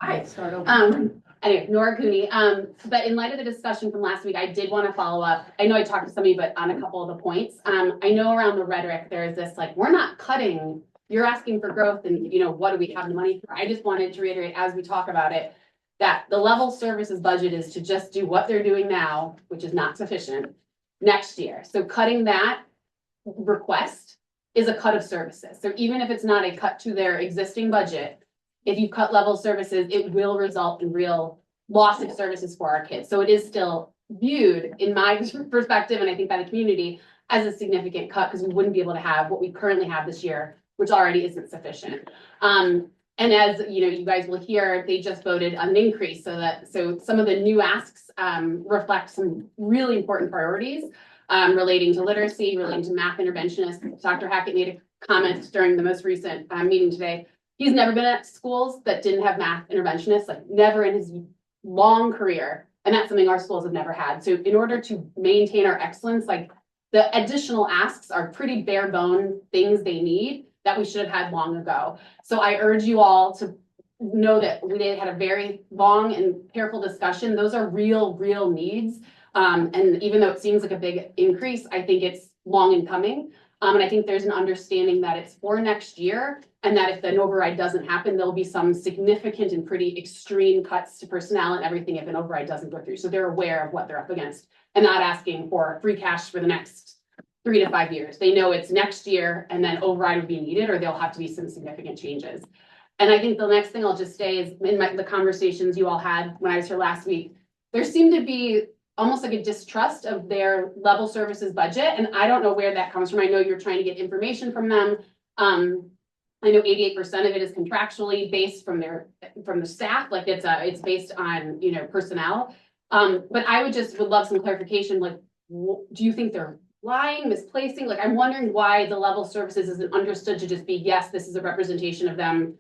Hi. Anyway, Nora Cooney. But in light of the discussion from last week, I did want to follow up. I know I talked to somebody, but on a couple of the points. I know around the rhetoric, there is this like, we're not cutting, you're asking for growth and, what do we have the money for? I just wanted to reiterate as we talk about it, that the level services budget is to just do what they're doing now, which is not sufficient, next year. So cutting that request is a cut of services. So even if it's not a cut to their existing budget, if you cut level services, it will result in real loss of services for our kids. So it is still viewed, in my perspective, and I think by the community, as a significant cut because we wouldn't be able to have what we currently have this year, which already isn't sufficient. And as you guys will hear, they just voted on an increase so some of the new asks reflect some really important priorities relating to literacy, relating to math interventionists. Dr. Hackett made a comment during the most recent meeting today. He's never been at schools that didn't have math interventionists, like never in his long career. And that's something our schools have never had. So in order to maintain our excellence, like the additional asks are pretty bare bone things they need that we should have had long ago. So I urge you all to know that we had a very long and careful discussion. Those are real needs. And even though it seems like a big increase, I think it's long in coming. And I think there's an understanding that it's for next year and that if an override doesn't happen, there'll be some significant and pretty extreme cuts to personnel and everything if an override doesn't go through. So they're aware of what they're up against and not asking for free cash for the next 3 to 5 years. They know it's next year and then override would be needed or there'll have to be some significant changes. And I think the next thing I'll just say is in the conversations you all had when I was here last week, there seemed to be almost like a distrust of their level services budget. And I don't know where that comes from. I know you're trying to get information from them. I know 88% of it is contractually based from the staff, like it's based on, personnel. But I would love some clarification. Like, do you think they're lying, misplacing? Like, I'm wondering why the level services isn't understood to just be, yes, this is a representation of them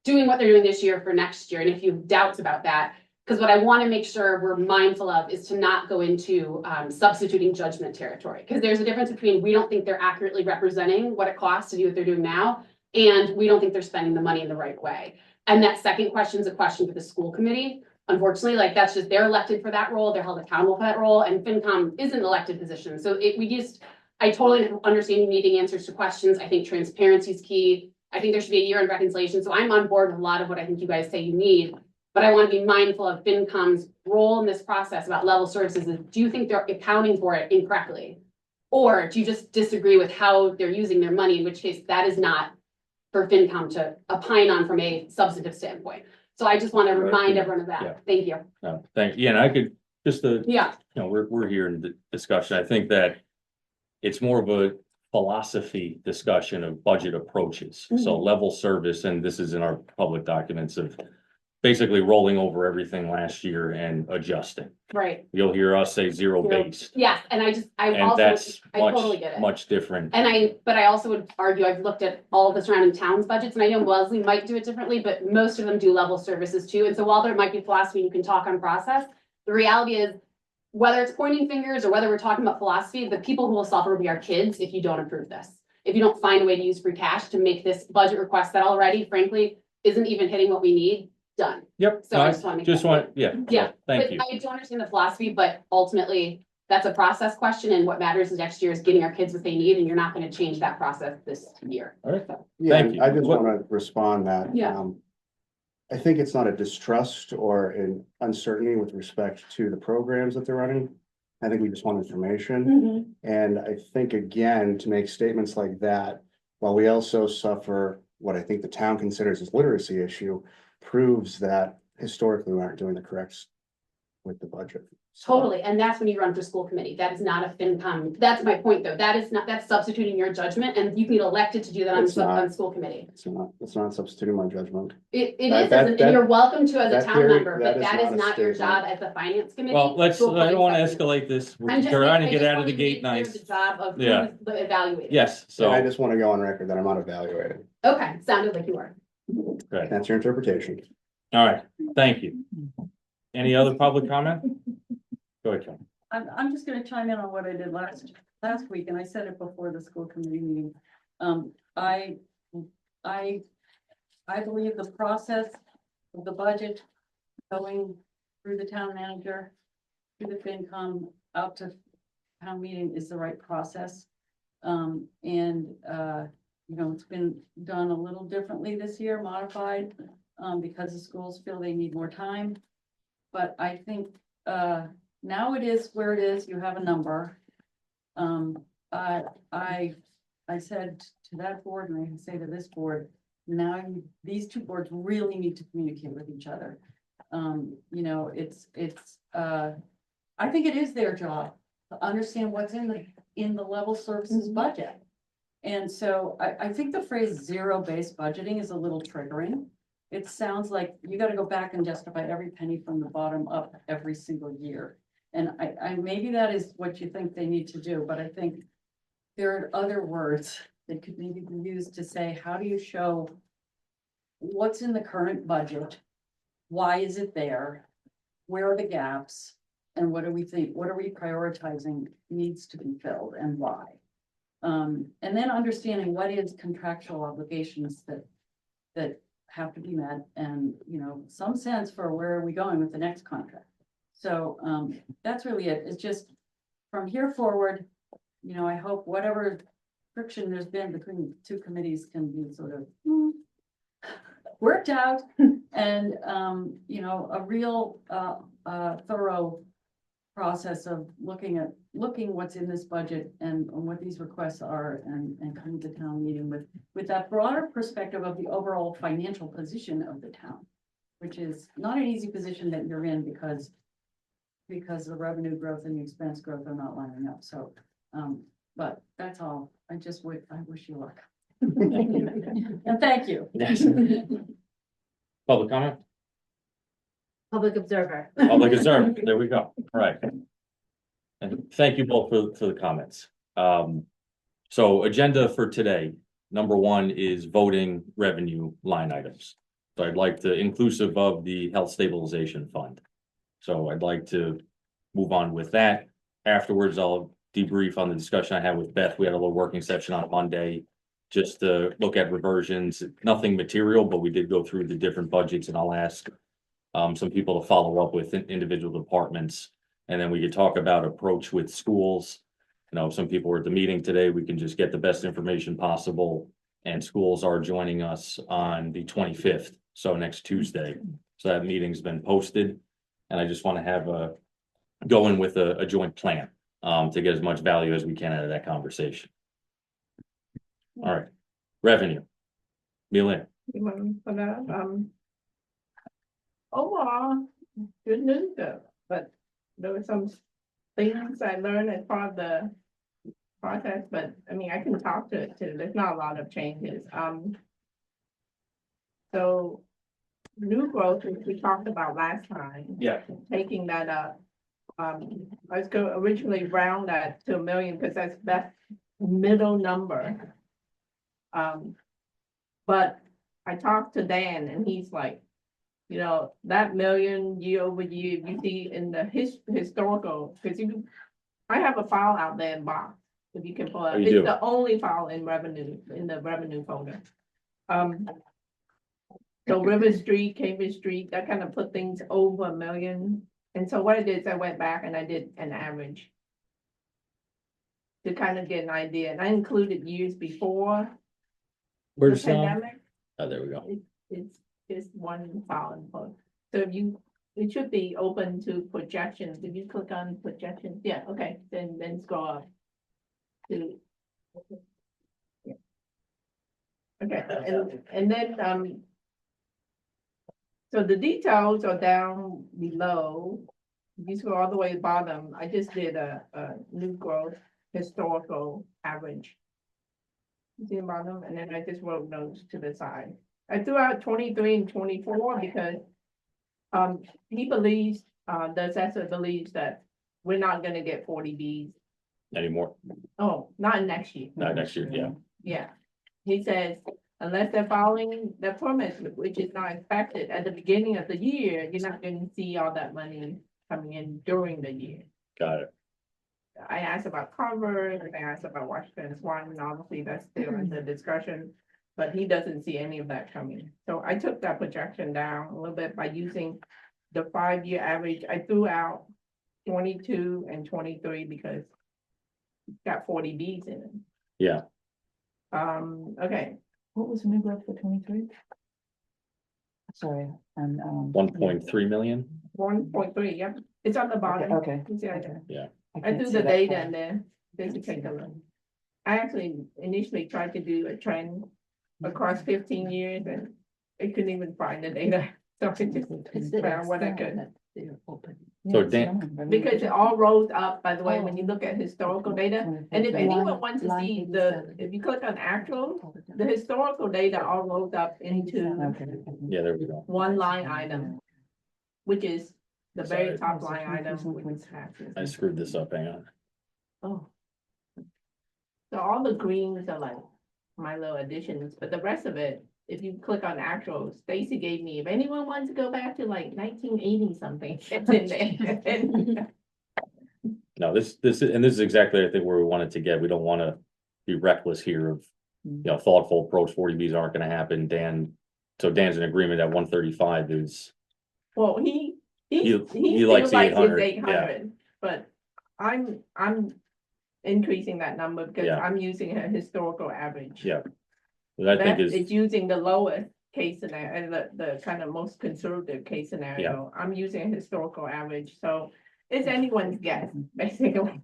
doing what they're doing this year for next year. And if you have doubts about that, because what I want to make sure we're mindful of is to not go into substituting judgment territory. Because there's a difference between we don't think they're accurately representing what it costs to do what they're doing now, and we don't think they're spending the money in the right way. And that second question is a question for the school committee. Unfortunately, like that's just, they're elected for that role, they're held accountable for that role, and FinCom is an elected position. So I totally understand you needing answers to questions. I think transparency is key. I think there should be a year-end reconciliation. So I'm on board with a lot of what I think you guys say you need. But I want to be mindful of FinCom's role in this process about level services. Do you think they're accounting for it incorrectly? Or do you just disagree with how they're using their money, in which case that is not for FinCom to opine on from a substantive standpoint. So I just want to remind everyone of that. Yeah. Thank you. Thank you. And I could just, we're here in the discussion. I think that it's more of a philosophy discussion of budget approaches. Mm-hmm. So level service, and this is in our public documents of basically rolling over everything last year and adjusting. Right. You'll hear us say zero based. Yes, and I totally get it. Much different. But I also would argue, I've looked at all of the surrounding towns' budgets, and I know Wellesley might do it differently, but most of them do level services too. And so while there might be philosophy, you can talk on process. The reality is, whether it's pointing fingers or whether we're talking about philosophy, the people who will suffer will be our kids if you don't approve this. If you don't find a way to use free cash to make this budget request that already, frankly, isn't even hitting what we need, done. Yep. So I just want to thank you. I do understand the philosophy, but ultimately that's a process question, and what matters is next year is getting our kids what they need, and you're not going to change that process this year. All right. So. Thank you. I just want to respond that yeah. I think it's not a distrust or an uncertainty with respect to the programs that they're running. I think we just want information. Mm-hmm. And I think, again, to make statements like that, while we also suffer what I think the town considers as literacy issue, proves that historically we aren't doing the correct with the budget. Totally. And that's when you run for school committee. That is not a FinCom. That's my point though. That's substituting your judgment, and you can get elected to do that on school committee. It's not substituting my judgment. It is, and you're welcome to as a town member, but that is not your job as the finance committee. Well, I don't want to escalate this. We're trying to get out of the gate nice. The job of the evaluator. Yes. So I just want to go on record that I'm not evaluating. Okay. Sounded like you were. Right. That's your interpretation. All right. Thank you. Any other public comment? Go ahead, John. I'm just going to chime in on what I did last week, and I said it before the school committee meeting. I believe the process of the budget going through the town manager, through the FinCom, out to town meeting is the right process. It's been done a little differently this year, modified, because the schools feel they need more time. But I think, now it is where it is, you have a number. I said to that board, and I can say to this board, now these two boards really need to communicate with each other. I think it is their job to understand what's in the level services budget. And so I think the phrase zero-based budgeting is a little triggering. It sounds like you gotta go back and justify every penny from the bottom up every single year. And I maybe that is what you think they need to do, but I think there are other words that could maybe be used to say, how do you show what's in the current budget? Why is it there? Where are the gaps? And what do we prioritizing needs to be filled and why? And then understanding what is contractual obligations that have to be met and, some sense for where are we going with the next contract. So, that's really it. It's just from here forward, I hope whatever friction there's been between the two committees can be sort of worked out and, a real, thorough process of looking what's in this budget and what these requests are and coming to town meeting with that broader perspective of the overall financial position of the town, which is not an easy position that you're in because the revenue growth and the expense growth are not lining up. So, but that's all. I wish you luck. And thank you. Yes. Public comment? Public observer. Public observer, there we go, all right. And thank you both for the comments. So agenda for today, number one is voting revenue line items. So I'd like to, inclusive of the health stabilization fund. So I'd like to move on with that. Afterwards, I'll debrief on the discussion I had with Beth. We had a little working session on Monday, just to look at reversions, nothing material, but we did go through the different budgets, and I'll ask some people to follow up with individual departments. And then we could talk about approach with schools. Some people were at the meeting today. We can just get the best information possible. And schools are joining us on the 25th, so next Tuesday. So that meeting's been posted. And I just want to go in with a joint plan to get as much value as we can out of that conversation. All right, revenue. Milan. Overall, good news though, but there were some things I learned as part of the process, but I can talk to it too. There's not a lot of changes. So new growth, which we talked about last time. Yeah. Taking that up. I was going to originally round that to $1 million because that's best middle number. But I talked to Dan and he's like, that $1 million year over year, you see in the historical, because I have a file out there in box, if you can pull it. It's the only file in the revenue folder. So River Street, Cambridge Street, that kind of put things over $1 million. And so what I did is I went back and I did an average to kind of get an idea. And I included years before the pandemic. Oh, there we go. It's just one file in both. So it should be open to projections. If you click on projections, yeah, okay, then scroll up to. Yeah. Okay, and then so the details are down below. If you scroll all the way to the bottom, I just did a new growth historical average. You see the bottom, and then I just wrote notes to the side. I threw out 23 and 24 because he believes, the assessor believes that we're not gonna get 40Bs. Anymore? Oh, not next year. Not next year, yeah. Yeah, he says, unless they're following the permits, which is not expected at the beginning of the year, you're not gonna see all that money coming in during the year. Got it. I asked about Converse, I asked about Washington Swan, and obviously that's still under discussion. But he doesn't see any of that coming. So I took that projection down a little bit by using the 5-year average. I threw out 22 and 23 because it's got 40 Bs in it. Yeah, Okay, What was the new growth for 23? Sorry, and, 1.3 million. 1.3, yep, it's on the bottom. Okay. You see, Yeah. I threw the data in there, they can take a look. I actually initially tried to do a trend across 15 years and I couldn't even find the data. So I just found what I could. So Dan- Because it all rolls up, by the way, when you look at historical data. And if anyone wants to see if you click on actual, the historical data all rolls up into Yeah, there we go. one line item, which is the very top line item, which is taxes. I screwed this up, hang on. Oh. So all the greens are like my little additions, but the rest of it, if you click on actual, Stacy gave me, if anyone wants to go back to like 1980 something, it's in there. No, this is exactly, I think, where we wanted to get. We don't want to be reckless here of, thoughtful approach. 40Bs aren't going to happen. So Dan's in agreement that 135 is, Well, he He still likes likes the his 800, 800, but I'm increasing that number because Yeah. I'm using a historical average. Yeah. that I think It's is, using the lowest case scenario, and the kind of most conservative case scenario. I'm using a historical average, so it's anyone's guess, basically.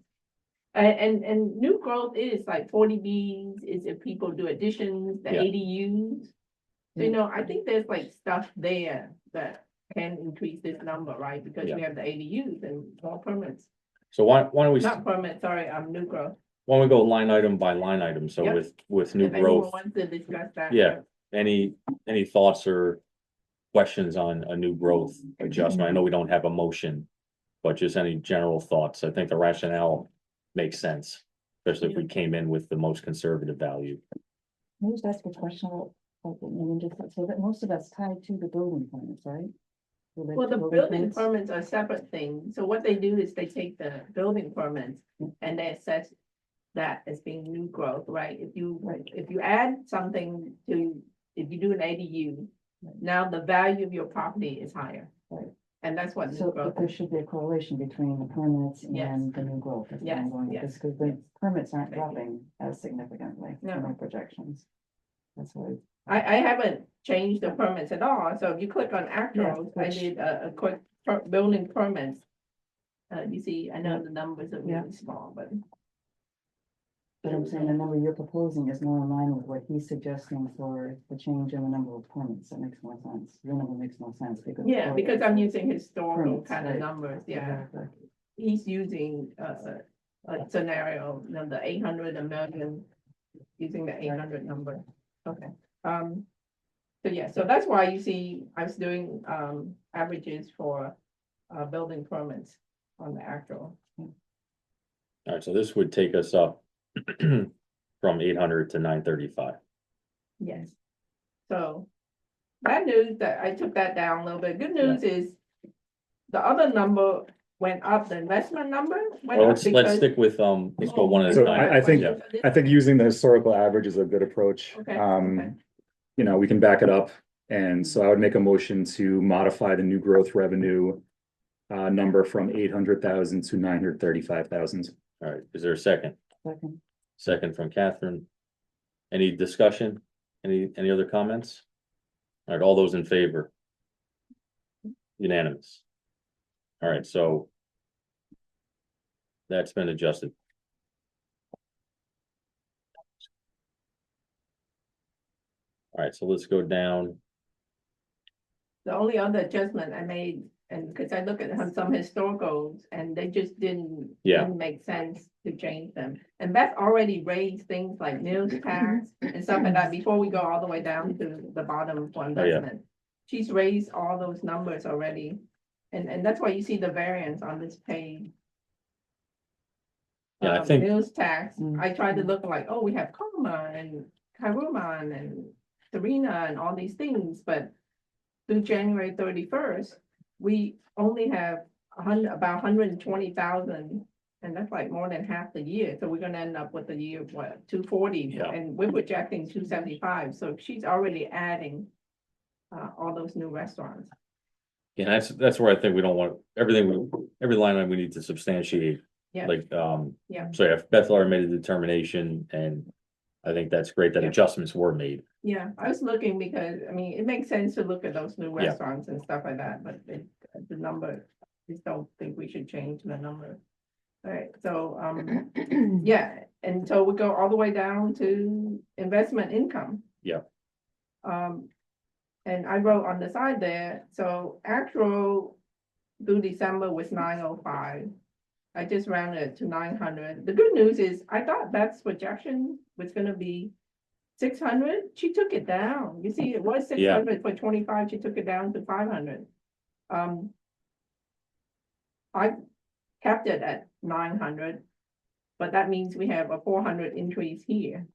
And new growth is like 40Bs, is if people do additions, the Yeah. ADUs. So, I think there's like stuff there that can increase this number, right? Because we have the ADUs and more permits, so why don't we, not permits, sorry, new growth. why don't we go line item by line item? So Yep. with new If anyone growth, wants to discuss that. Yeah. any thoughts or questions on a new growth adjustment? I know we don't have a motion, but just any general thoughts. I think the rationale makes sense, especially if we came in with the most conservative value. Can I just ask a question about, so that most of that's tied to the building permits, right? Related Well, to the building permits? permits are a separate thing. So what they do is they take the building permits and they assess that as being new growth, right? If you add something to, if you do an ADU, now the value of your property is higher. Right. And that's what new So, growth but there is. should be a correlation between the permits Yes. and the new growth. That's where I'm Yes, going with yes, this, because the permits aren't Thank you. dropping as significantly in No. our projections. That's why. I haven't changed the permits at all. So if you click on actuals, I which- did a quick building permits. You see, I know the numbers are Yeah. really small, but. But I'm saying the number you're proposing is more in line with what he's suggesting for the change in the number of permits. That makes more sense. Your number makes more sense because. Yeah, because I'm using historical Permits, kind of right. numbers, yeah. Exactly. He's using a scenario, the 800, a million, using the 800 number. Okay. So yeah, so that's why you see I was doing averages for building permits on the actual. All right, so this would take us up from 800 to 935. Yes. So bad news that I took that down a little bit. Good news is the other number went up, the investment number went Well, up let's because. stick with, let's go one at a So time. I think- Yeah. I think using the historical average is a good approach. Okay, okay. We can back it up. And so I would make a motion to modify the new growth revenue number from 800,000 to 935,000. All right, is there a second? Second. Second from Catherine. Any discussion? Any other comments? All right, all those in favor? Unanimous. All right, so that's been adjusted. All right, so let's go down. The only other adjustment I made, and because I look at some historicals and they just didn't make sense to change them. And Beth already raised things like meals tax and stuff like that before we go all the way down to the bottom for investment. She's raised all those numbers already. And that's why you see the variance on this page. Yeah, I think, Meals tax, I tried to look like, oh, we have Koma and Kairuman and Serena and all these things, but through January 31st, we only have about 120,000 And that's like more than half the year, so we're gonna end up with a year, what, 240, Yeah. and we're projecting 275, so she's already adding. All those new restaurants. And that's where I think we don't want, every line item we need to substantiate. Yeah. Like, Yeah. so if Beth already made a determination, and I think that's great that Yeah. adjustments were made. Yeah, I was looking because, I mean, it makes sense to look at those new Yeah. restaurants and stuff like that, but the number, I just don't think we should change the number. All right, so, yeah, and so we go all the way down to investment income. Yeah. And I wrote on the side there, so actual through December was 905. I just rounded it to 900. The good news is, I thought Beth's projection was gonna be 600. She took it down. You see, it was 600 for 25. She took it down to 500. I kept it at 900, but that means we have a 400 increase here.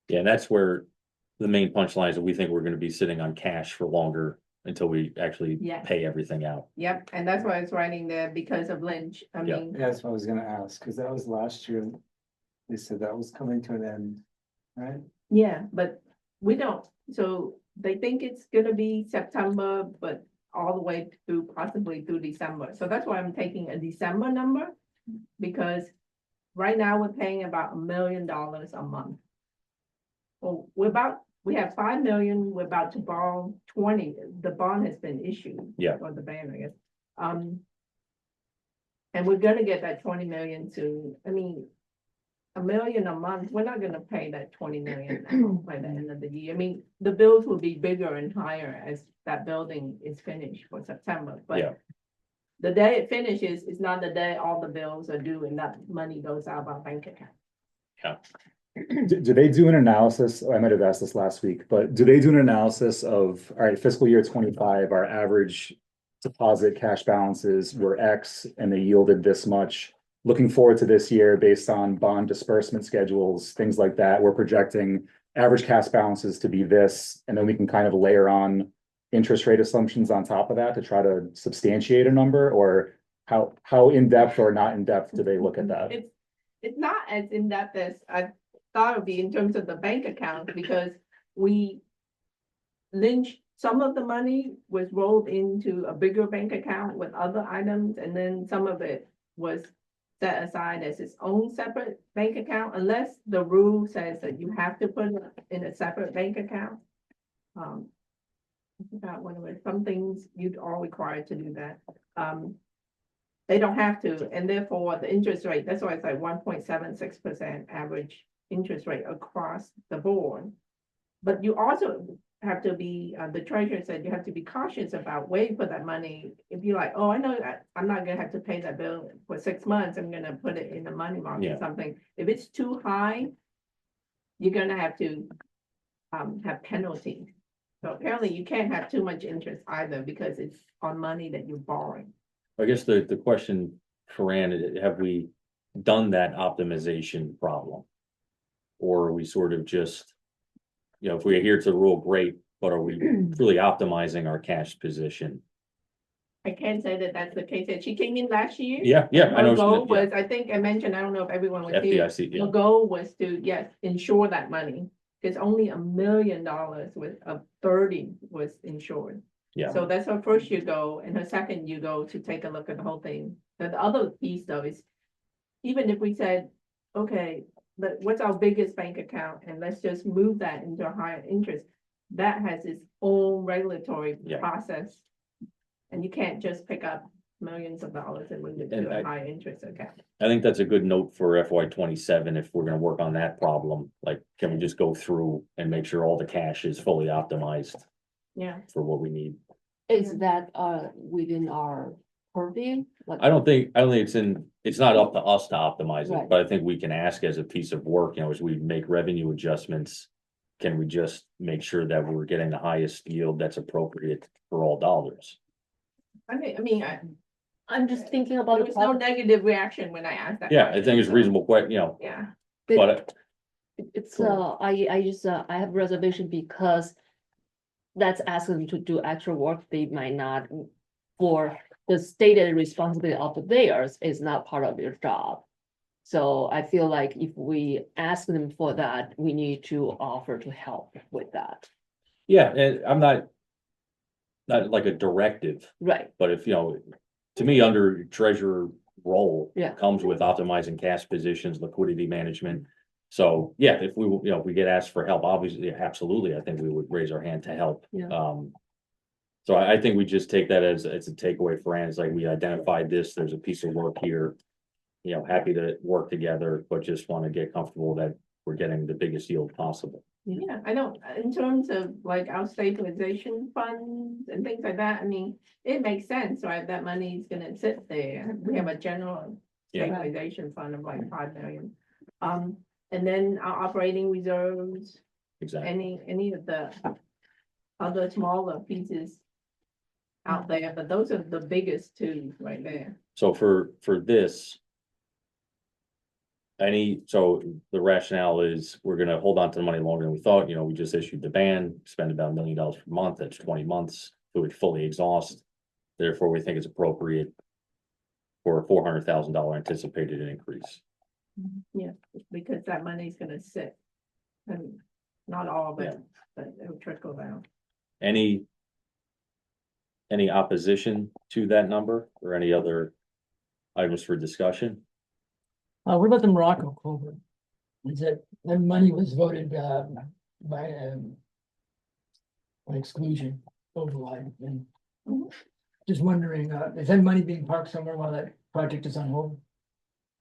Yeah, and that's where the main punchline is that we think we're gonna be sitting on cash for longer until we actually Yes. pay everything out. Yep, and that's why it's writing there because of Lynch. I Yeah. mean, Yeah, that's what I was gonna ask, because that was last year. They said that was coming to an end, right? yeah, but we don't, so they think it's gonna be September, but all the way through, possibly through December. So that's why I'm taking a December number, because right now we're paying about $1 million a month. Well, we have 5 million, we're about to borrow 20, the bond has been issued. Yeah. Or the ban, I guess. And we're gonna get that 20 million to, I mean, $1 million a month, we're not gonna pay that 20 million now by the end of the year. I mean, the bills will be bigger and higher as that building is finished for September, Yeah. but the day it finishes is not the day all the bills are due and that money goes out of our bank account. Do they do an analysis? I might have asked this last week, but do they do an analysis of, all right, fiscal year 25, our average deposit cash balances were X and they yielded this much. Looking forward to this year based on bond disbursement schedules, things like that, we're projecting average cash balances to be this, and then we can kind of layer on interest rate assumptions on top of that to try to substantiate a number, or how in-depth or not in-depth do they look at that? It's not as in-depth as I thought it would be in terms of the bank account, because Lynch, some of the money was rolled into a bigger bank account with other items, and then some of it was set aside as its own separate bank account, unless the rule says that you have to put it in a separate bank account. I forgot what it was, some things you'd all required to do that. They don't have to, and therefore the interest rate, that's why it's like 1.76% average interest rate across the board. But you also have to be, the treasurer said you have to be cautious about where you put that money. If you're like, oh, I know I'm not gonna have to pay that bill for 6 months, I'm gonna put it in the money market or Yeah. something. If it's too high, you're gonna have to have penalties. So apparently you can't have too much interest either, because it's on money that you're borrowing. I guess the question for Ann, have we done that optimization problem? Or are we sort of just, if we adhere to the rule, great, but are we really optimizing our cash position? I can't say that that's the case. That she came in last year. Yeah, I know. Her goal she did, was, I think I mentioned, I don't know if everyone was here. FDIC, The yeah. goal was to, yes, insure that money. Because only $1 million of 30 was insured. Yeah. So that's her first year goal, and her second year goal to take a look at the whole thing. The other piece though is, even if we said, okay, what's our biggest bank account, and let's just move that into a higher interest, that has its own regulatory Yeah. process. And you can't just pick up millions of dollars and move it And to a high interest account. I think that's a good note for FY 27 if we're gonna work on that problem. Like, can we just go through and make sure all the cash is fully optimized Yeah. for what we need? Is that within our purview? Like, I don't think it's not up to us to optimize it, Right. but I think we can ask as a piece of work, as we make revenue adjustments. Can we just make sure that we're getting the highest yield that's appropriate for all dollars? I'm just thinking about There the was no problem. negative reaction when I asked that. Yeah, I question, think it's so, reasonable, Yeah. but It's I have reservation because that's asking them to do extra work they might not for the stated responsibility of the theirs is not part of your job. So I feel like if we ask them for that, we need to offer to help with that. Yeah, and I'm not like a directive, Right, but if, to me, under treasurer role. Yeah. Comes with optimizing cash positions, liquidity management. So, yeah, if we, if we get asked for help, obviously, absolutely, I think we would raise our hand to help. Yeah. So I think we just take that as, it's a takeaway for Ann, it's like we identified this, there's a piece of work here. Happy to work together, but just want to get comfortable that we're getting the biggest yield possible. Yeah, I don't, in terms of like our stabilization funds and things like that, I mean, it makes sense, right? That money is gonna sit there. We have a general Yeah. stabilization fund of like 5 million. And then our operating reserves, Exactly. any of the other smaller pieces out there, but those are the biggest two right there. So for this. So the rationale is we're gonna hold on to the money longer than we thought, we just issued the ban, spend about $1 million per month, that's 20 months, it would fully exhaust. Therefore, we think it's appropriate for a $400,000 anticipated increase. Yeah, because that money's gonna sit. And not all of it, but it'll trickle down. Any opposition to that number or any other items for discussion? What about the Morocco culvert? Is that money was voted by exclusion override and just wondering, is that money being parked somewhere while that project is on hold?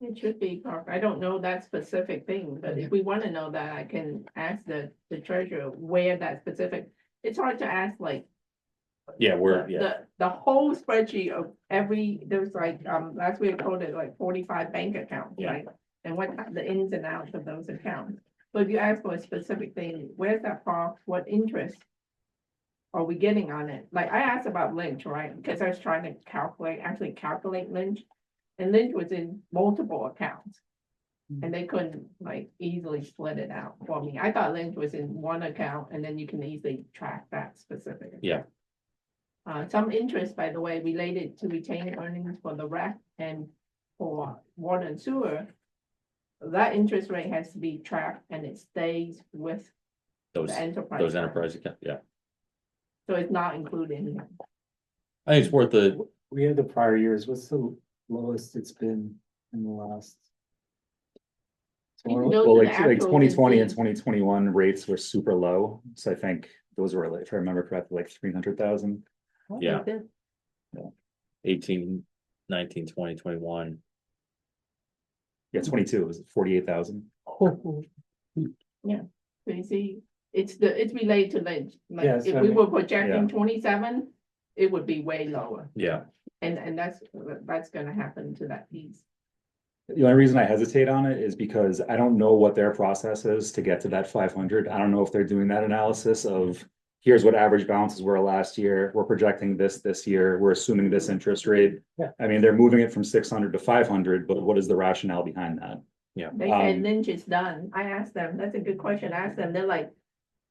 It should be, I don't know that specific thing, but if we want to know that, I can ask the treasurer where that specific, it's hard to ask like. Yeah, The whole spreadsheet of there's like, last week I quoted like 45 bank accounts, Yeah. right? And what the ins and outs of those accounts. But if you ask for a specific thing, where's that parked, what interest are we getting on it? Like I asked about Lynch, right? Because I was trying to calculate Lynch. And Lynch was in multiple accounts. And they couldn't like easily split it out for me. I thought Lynch was in one account and then you can easily track that specific account. Yeah. Some interest, by the way, related to retained earnings for the rec and for water and sewer. That interest rate has to be tracked and it stays with Those the enterprise. those fund. enterprise accounts, yeah. So it's not included in here. I think it's worth the, We had the prior years, what's the lowest it's been in the last? You can Well, go to Well, the like actuals 2020 and see. 2021 rates were super low, so I think those were like, if I remember correctly, like 300,000. Yeah. Okay. 18, 19, 20, 21. Yeah, 22 was 48,000. So you see, it's related to Lynch. Like Yes, if I we mean- were projecting 27, it would be way lower. Yeah, And that's gonna happen to that piece. The only reason I hesitate on it is because I don't know what their process is to get to that 500. I don't know if they're doing that analysis of, here's what average balances were last year, we're projecting this year, we're assuming this interest rate. Yeah. I mean, they're moving it from 600 to 500, but what is the rationale behind that? They said Um, Lynch is done. I asked them, that's a good question. I asked them, they're like,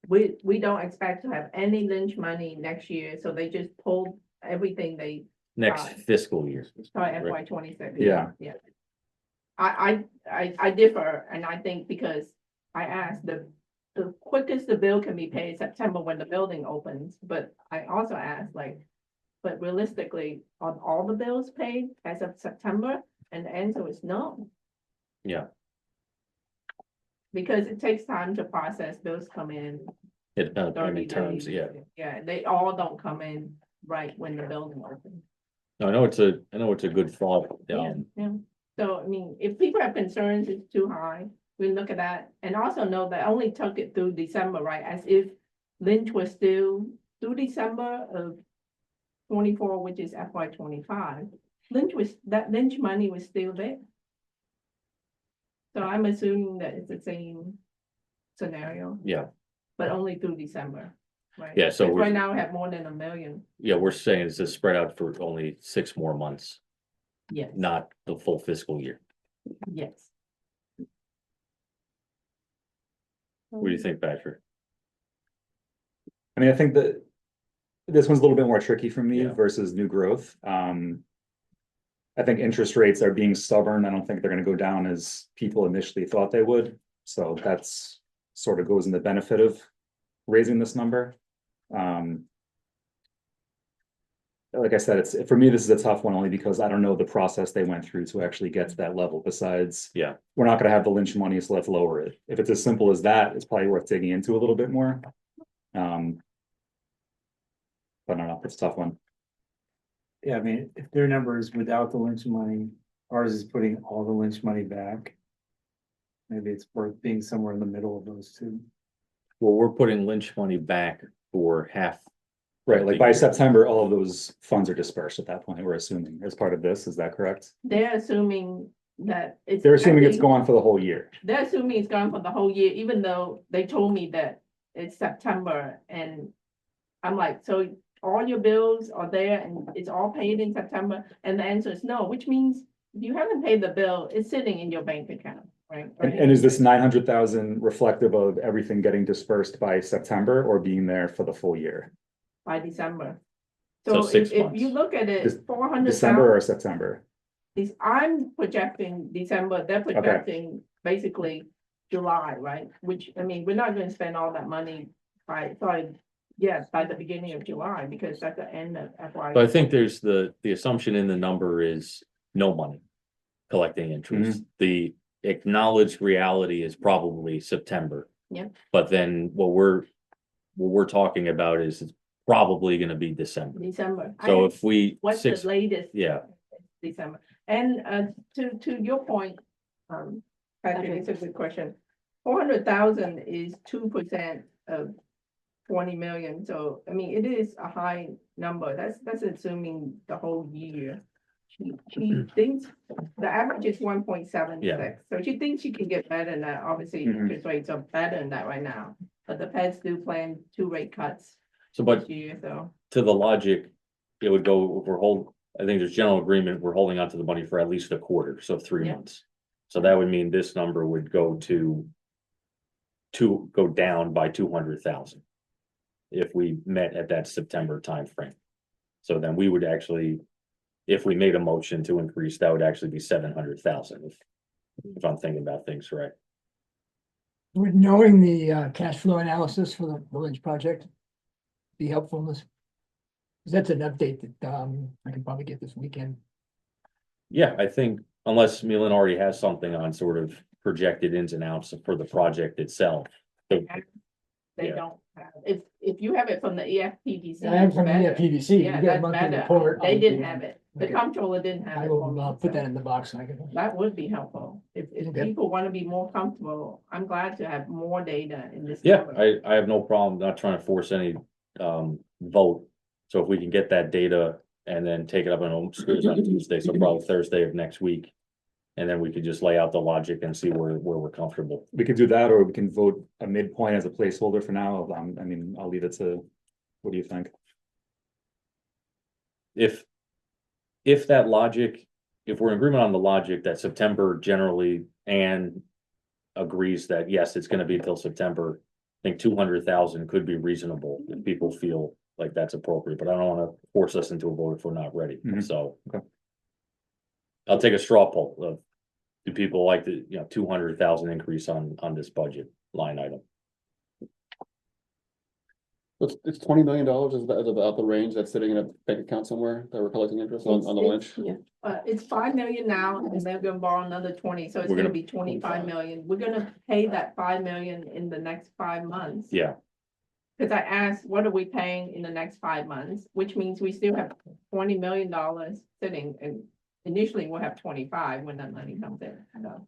we don't expect to have any Lynch money next year, so they just pulled everything they next fiscal year. saw FY 26. Yeah. Yeah. I differ, and I think because I asked the quickest the bill can be paid is September when the building opens, but I also asked like, but realistically, are all the bills paid as of September? And the answer is no. Yeah. Because it takes time to process, bills come in It depends on 30 payment terms, days. yeah. Yeah, they all don't come in right when the building opens. No, I know it's a good thought. Yeah. So, I mean, if people have concerns it's too high, we look at that and also know that I only took it through December, right? As if Lynch was still through December of 24, which is FY 25. That Lynch money was still there. So I'm assuming that it's the same scenario, Yeah, but only through December, right? Yeah, so 'Cause we're- right now we have more than 1 million. yeah, we're saying it's just spread out for only 6 more months, Yes, not the full fiscal year. yes. What do you think, Patrick? I mean, I think that this one's a little bit more tricky for me Yeah. versus new growth. I think interest rates are being stubborn. I don't think they're gonna go down as people initially thought they would. So that's sort of goes in the benefit of raising this number. Like I said, for me, this is a tough one only because I don't know the process they went through to actually get to that level. Besides, Yeah. we're not gonna have the lynch money, so let's lower it. If it's as simple as that, it's probably worth digging into a little bit more. But I don't know, it's a tough one. Yeah, I mean, if their number is without the lynch money, ours is putting all the lynch money back. Maybe it's worth being somewhere in the middle of those two. Well, we're putting lynch money back for half. Right, like by year. September, all of those funds are dispersed at that point, we're assuming, as part of this, is that correct? They're assuming that it's. They're assuming it's actually- gone for the whole year. They're assuming it's gone for the whole year, even though they told me that it's September and I'm like, so all your bills are there and it's all paid in September? And the answer is no, which means if you haven't paid the bill, it's sitting in your bank account, right? And is this 900,000 reflective of everything getting dispersed by September or being there for the full year? By December. So So 6 if months. you look at This- it, 400,000. December or September? I'm projecting December, they're projecting basically July, right? Which, I mean, we're not gonna spend all that money by the beginning of July, because that's the end of FY. So I think there's the assumption in the number is no money collecting interest. The acknowledged reality is probably September. Yeah. But then what we're talking about is it's probably gonna be December. December. So if we, What's the 6, latest? yeah, December. And to your point, Patrick, it's a good question. 400,000 is 2% of 20 million. So, I mean, it is a high number. That's assuming the whole year. She thinks the average is 1.76. Yeah. So she thinks she can get better than that. Obviously, interest rates are better than that right now. But the Feds do plan 2 rate cuts so but this year, so. to the logic, it would go, if I think there's general agreement, we're holding on to the money for at least a quarter, so 3 Yeah. months. So that would mean this number would go go down by 200,000. If we met at that September timeframe. So then we would actually, if we made a motion to increase, that would actually be 700,000, if I'm thinking about things right. Would knowing the cash flow analysis for the village project be helpful in this? Because that's an update that I can probably get this weekend. Yeah, I think unless Milan already has something on sort of projected ins and outs for the project itself. So, They Yeah. don't have, if you have it from the EFPDC. I am it's from the better. PVC, you Yeah, get a that's monthly better. report. They on didn't the- have it. The Okay. comptroller didn't have I it. will for me, put that so in the box so I can. That would be helpful. If Okay. people want to be more comfortable, I'm glad to have more data in this. yeah, number. I have no problem, not trying to force any vote. So if we can get that data and then take it up on schools on Tuesday, so probably Thursday of next week. And then we could just lay out the logic and see where we're comfortable. We could do that, or we can vote a midpoint as a placeholder for now. I mean, I'll leave it to, what do you think? If that logic, if we're in agreement on the logic that September generally and agrees that, yes, it's gonna be until September, I think 200,000 could be reasonable if people feel like that's appropriate, but I don't wanna force us into a vote if we're not ready, so. Okay. I'll take a straw poll of, do people like the, 200,000 increase on this budget line item? It's $20 million is about the range that's sitting in a bank account somewhere that we're collecting interest on the lynch. It's 5 million now, and they're gonna borrow another 20, so it's We're gonna gonna- be 25 million. We're gonna pay that 5 million in the next 5 months. Yeah, Cause I asked, what are we paying in the next 5 months, which means we still have $20 million sitting, and initially we'll have 25 when that money comes in, so.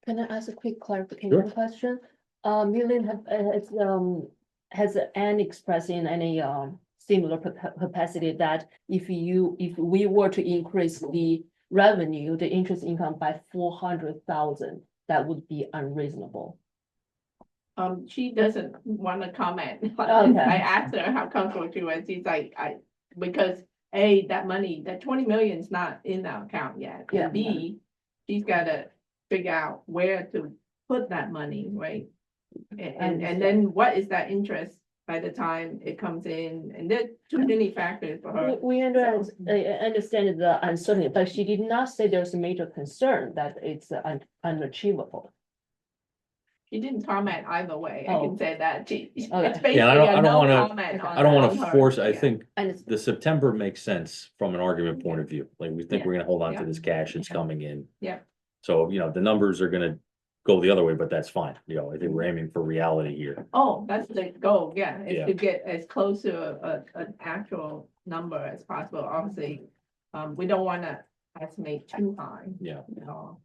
Can I ask a quick clarification Sure. question? Million has Anne expressed in any similar capacity that if we were to increase the revenue, the interest income by 400,000, that would be unreasonable. She doesn't wanna comment. Okay. I asked her how comfortable she was, she's like, because that money, that 20 million is not in our account yet. Yeah. And B, she's gotta figure out where to put that money, right? And then what is that interest by the time it comes in, and there are too many factors for her. We understand the uncertainty, but she did not say there's a major concern that it's unachievable. She didn't comment either way, I Oh. can say that, it's Okay. basically Yeah, I a don't no wanna- comment on. I don't wanna on her. force, I Yeah. think And it's, the September makes sense from an argument point of view, like we think Yeah. we're gonna hold on to Yeah. this cash, it's Yeah. coming in. Yeah. So, the numbers are gonna go the other way, but that's fine, I think we're aiming for reality here. Oh, that's the goal, yeah, is Yeah. to get as close to an actual number as possible, obviously. We don't wanna estimate too high. Yeah. at all.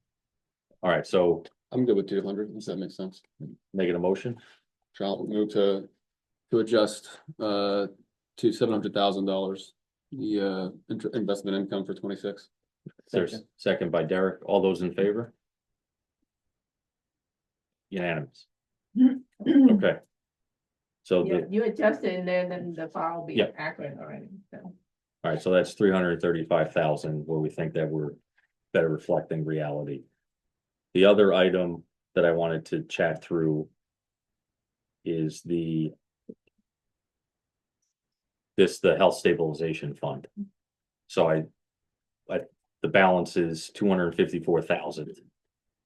All right, so I'm good with 200, does that make sense? making a motion, Shall move to adjust, to $700,000, the, investment income for 26. there's second by Derek, all those in favor? Unanimous, okay. So Yeah, the, you adjust it and then the file will be Yeah. accurate already, so. all right, so that's 335,000 where we think that we're better reflecting reality. The other item that I wanted to chat through is the health stabilization fund. So the balance is 254,000.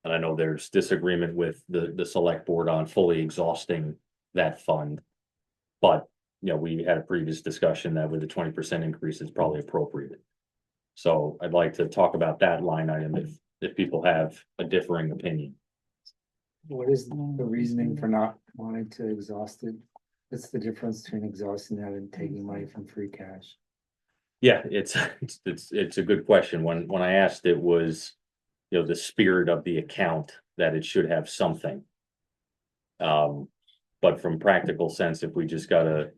And I know there's disagreement with the select board on fully exhausting that fund. But, we had a previous discussion that with the 20% increase is probably appropriate. So I'd like to talk about that line item if people have a differing opinion. What is the reasoning for not wanting to exhaust it? What's the difference between exhausting that and taking money from free cash? Yeah, it's a good question. When I asked, it was, the spirit of the account that it should have something. But from practical sense, if we just got a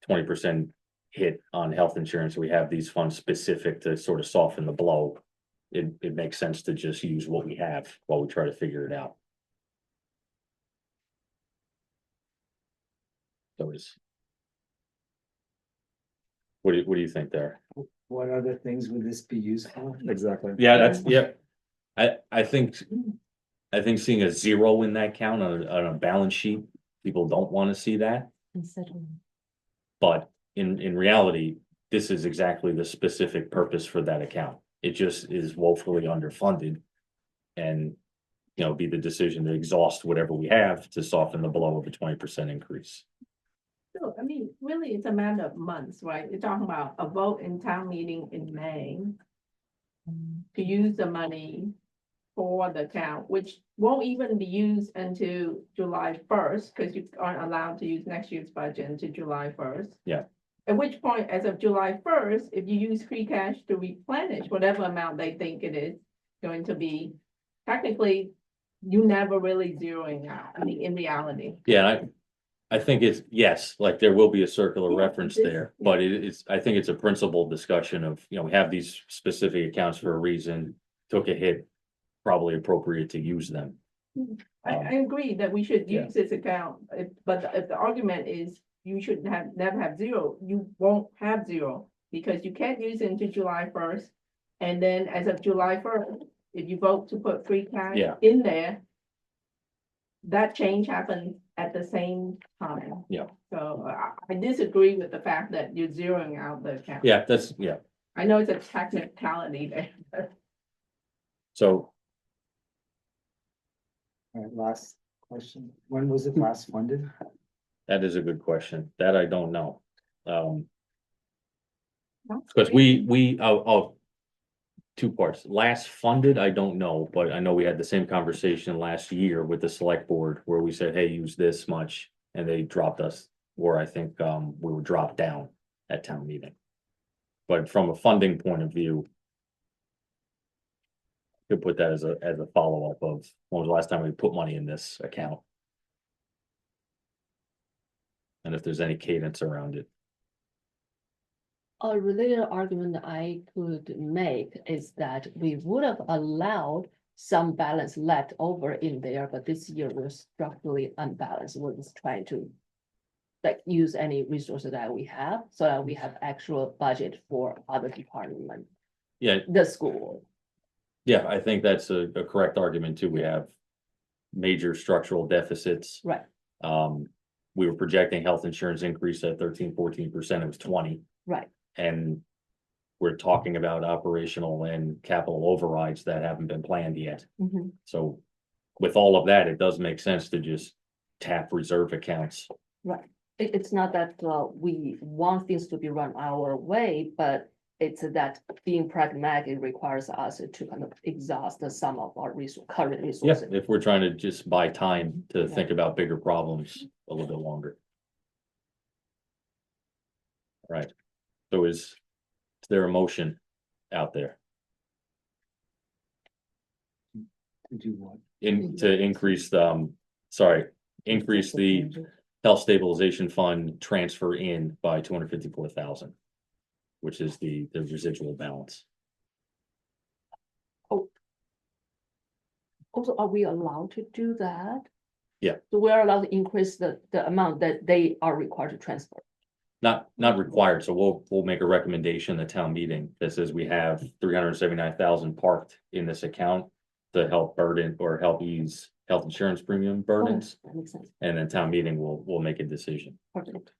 20% hit on health insurance, we have these funds specific to sort of soften the blow. It makes sense to just use what we have while we try to figure it out. So what do you think there? What other things would this be used for? Exactly. Yeah, I think seeing a zero in that count on a balance sheet, people don't want to see that. But in reality, this is exactly the specific purpose for that account. It just is woefully underfunded. And, be the decision to exhaust whatever we have to soften the blow of a 20% increase. So, I mean, really, it's a matter of months, right? You're talking about a vote in town meeting in May to use the money for the account, which won't even be used until July 1st, because you aren't allowed to use next year's budget until July 1st. Yeah. At which point, as of July 1st, if you use free cash to replenish whatever amount they think it is going to be, technically, you never really zeroing out, I mean, in reality. Yeah, I think it's, yes, like there will be a circular Yeah, reference it is, there, yeah. but I think it's a principled discussion of, we have these specific accounts for a reason, took a hit, probably appropriate to use them. I agree that we should Yeah. use this account, but if the argument is you should never have zero, you won't have zero. Because you can't use it until July 1st, and then as of July 1st, if you vote to put free cash Yeah. in there, that change happens at the same time. Yeah. So I disagree with the fact that you're zeroing out the account. Yeah, I know it's a technicality there. so All right, last question. When was it last funded? that is a good question. That I don't know. Because I'll two parts. Last funded, I don't know, but I know we had the same conversation last year with the select board where we said, hey, use this much, and they dropped us, or I think we were dropped down at town meeting. But from a funding point of view, could put that as a follow-up of when was the last time we put money in this account? And if there's any cadence around it. A related argument I could make is that we would have allowed some balance left over in there, but this year we're structurally unbalanced. We're just trying to like use any resources that we have so that we have actual budget for other department, Yeah, the school. yeah, I think that's a correct argument too. We have major structural deficits. Right. we were projecting health insurance increase at 13-14%, it was 20. Right. And we're talking about operational and capital overrides that haven't been planned yet. Mhm. So with all of that, it does make sense to just tap reserve accounts. Right. It's not that we want things to be run our way, but it's that being pragmatic requires us to kind of exhaust some of our current Yeah, resources. if we're trying to just buy time to think about bigger problems a little bit longer. Right. So is there a motion out there To do what? to increase increase the health stabilization fund transfer in by 254,000, which is the residual balance. Also, are we allowed to do that? Yeah. So we're allowed to increase the amount that they are required to transfer. Not required, so we'll make a recommendation at town meeting that says we have 379,000 parked in this account to help burden or help ease health insurance premium burdens, That makes sense. and then town meeting will make a decision. Perfect.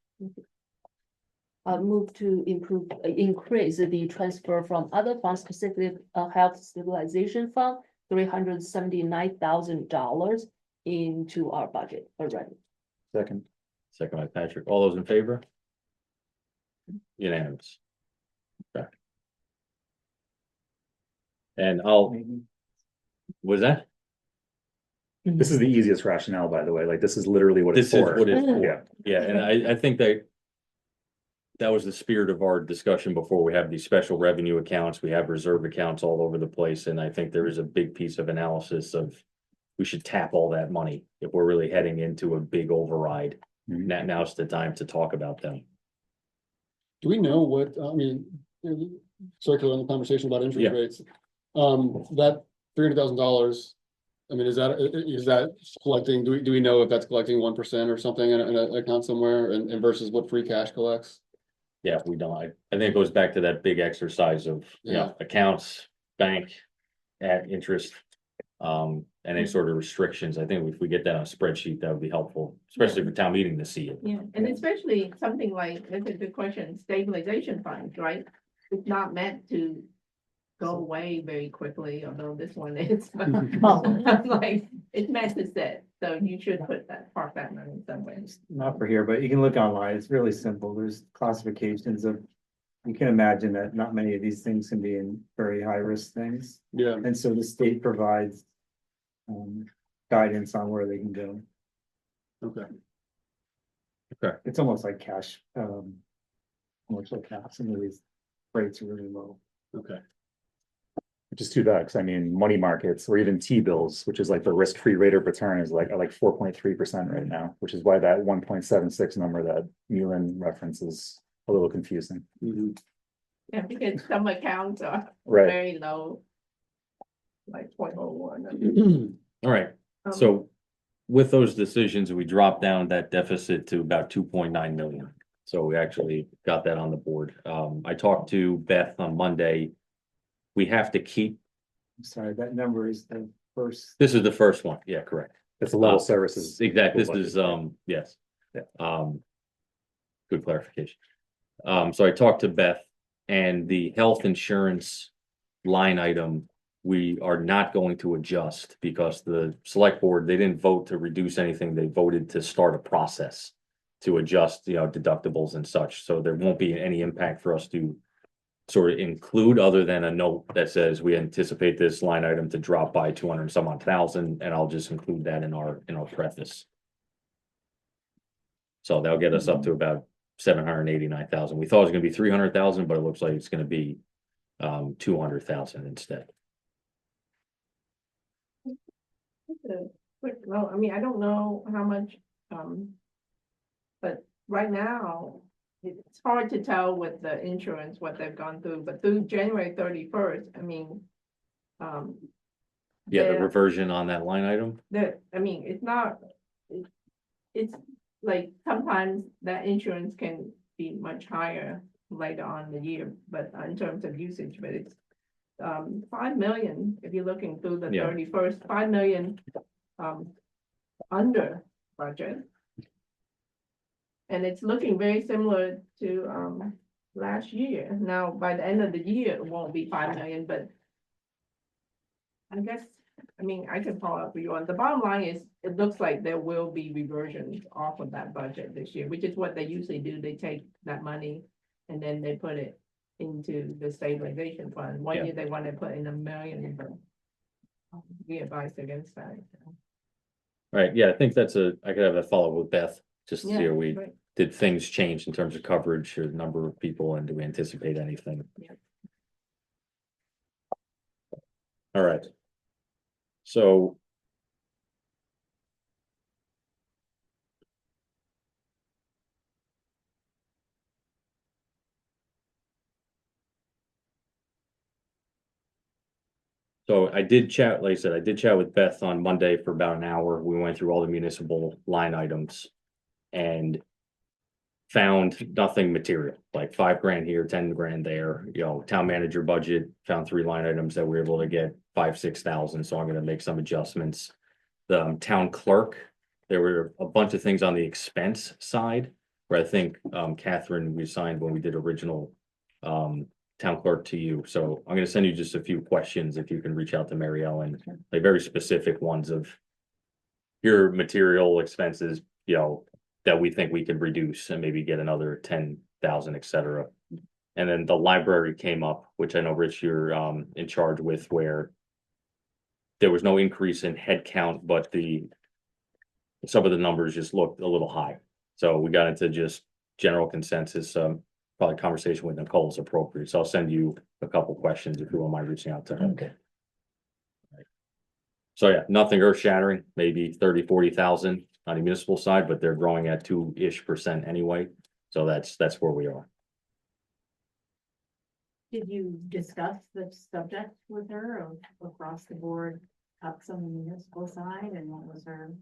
Move to increase the transfer from other funds, specifically health stabilization fund, $379,000 into our budget already. Second. Second by Patrick, all those in favor? Unanimous. Okay. And was that? This is the easiest rationale, by the way, like this is literally what it's This is for. what it's for. Yeah. Yeah, and I think that was the spirit of our discussion before. We have these special revenue accounts, we have reserve accounts all over the place, and I think there is a big piece of analysis of we should tap all that money if we're really heading into a big override. Mhm. Now's the time to talk about them. Do we know what, I mean, circular in the conversation about interest Yeah. rates? That $300,000, I mean, is that collecting, do we know if that's collecting 1% or something in an account somewhere and versus what free cash collects? Yeah, we don't. I think it goes back to that big exercise of, accounts, bank, at interest. And any sort of restrictions. I think if we get that on a spreadsheet, that would be helpful, especially for town meeting to see it. Yeah, and especially something like, that's a good question, stabilization funds, right? It's not meant to go away very quickly, although this one is. Like, it's meant to sit, so you should park that money somewhere. Not for here, but you can look online. It's really simple. There's classifications of. You can imagine that not many of these things can be in very high risk things. Yeah. And so the state provides. Guidance on where they can go. Okay. Okay. It's almost like cash, commercial caps, some of these rates are really low. Okay. Which is too bad, because I mean, money markets or even T-bills, which is like the risk-free rate of return is like 4.3% right now, which is why that 1.76 number that Milan references a little confusing. Yeah, because some accounts are Right. very low. Like 0.01. All right, so with those decisions, we dropped down that deficit to about 2.9 million. So we actually got that on the board. I talked to Beth on Monday. We have to keep, I'm sorry, that number is the first. this is the first one. Yeah, correct. It's a level services. Exactly. This is, yes. Yeah. Good clarification. So I talked to Beth and the health insurance line item, we are not going to adjust because the select board, they didn't vote to reduce anything. They voted to start a process to adjust, deductibles and such. So there won't be any impact for us to sort of include other than a note that says we anticipate this line item to drop by 200 and some odd thousand, and I'll just include that in our preface. So that'll get us up to about 789,000. We thought it was gonna be 300,000, but it looks like it's gonna be 200,000 instead. Quick, no, I mean, I don't know how much, but right now, it's hard to tell with the insurance, what they've gone through, but through January 31st, I mean, Yeah, the Yeah. reversion on that line item. I mean, it's not, it's like sometimes that insurance can be much higher later on in the year, but in terms of usage, but it's 5 million, if you're looking through the Yeah. 31st, 5 million under budget. And it's looking very similar to, last year. Now, by the end of the year, it won't be 5 million, but I guess, I mean, I can follow up with you on, the bottom line is, it looks like there will be reversions off of that budget this year, which is what they usually do. They take that money and then they put it into the stabilization fund. One Yeah. year they want to put in $1 million, but we advised against that. Right, yeah, I think I could have a follow with Beth, just to see Yeah, are we, right. did things change in terms of coverage or number of people, and do we anticipate anything? Yeah. All right. So. So I did chat, like I said, I did chat with Beth on Monday for about an hour. We went through all the municipal line items. And found nothing material, like $5,000 here, 10 grand there, town manager budget, found 3 line items that we were able to get 5,000-6,000, so I'm gonna make some adjustments. The town clerk, there were a bunch of things on the expense side, where I think, Catherine, we signed when we did original, town clerk to you, so I'm gonna send you just a few questions, if you can reach out to Mary Ellen, like very specific ones of your material expenses, that we think we could reduce and maybe get another 10,000, et cetera. And then the library came up, which I know, Rich, you're in charge with, where there was no increase in headcount, but some of the numbers just looked a little high. So we got into just general consensus, probably conversation with Nicole is appropriate. So I'll send you a couple questions if you don't mind reaching out to her. Okay. So yeah, nothing earth shattering, maybe 30-40,000 on the municipal side, but they're growing at 2% anyway. So that's where we are. Did you discuss the subject with her or across the board, cuts on the municipal side, and what was her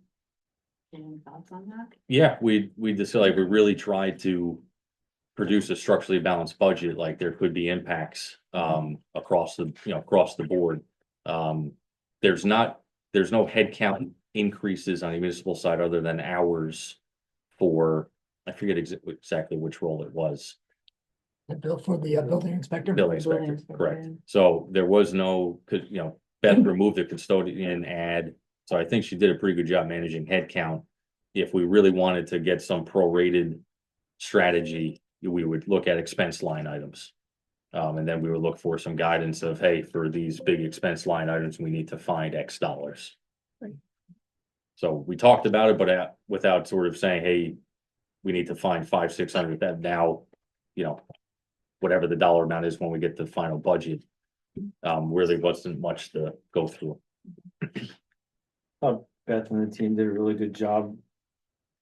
any thoughts on that? Yeah, we just like, we really tried to produce a structurally balanced budget, like there could be impacts across the board. There's no headcount increases on the municipal side other than hours for, I forget exactly which role it was. The bill for the building inspector. Building inspector, correct. So there was no, Beth removed the custodian ad, so I think she did a pretty good job managing headcount. If we really wanted to get some prorated strategy, we would look at expense line items. And then we would look for some guidance of, hey, for these big expense line items, we need to find X dollars. Right. So we talked about it, but without sort of saying, hey, we need to find 500-600, that now, whatever the dollar amount is when we get the final budget, really wasn't much to go through. Thought Beth and the team did a really good job,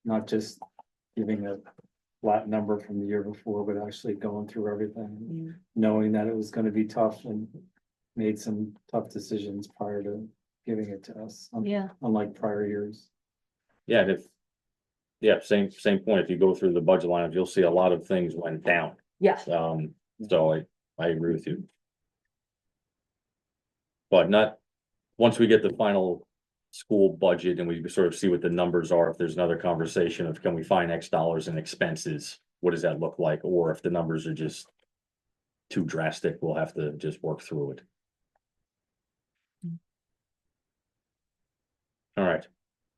not just giving a flat number from the year before, but actually going through everything, knowing that it was gonna be tough, and made some tough decisions prior to giving it to us, Yeah, unlike prior years. Yeah, same point. If you go through the budget lines, you'll see a lot of things went down. yeah. So I agree with you. But once we get the final school budget and we sort of see what the numbers are, if there's another conversation of can we find X dollars in expenses, what does that look like? Or if the numbers are just too drastic, we'll have to just work through it. All right.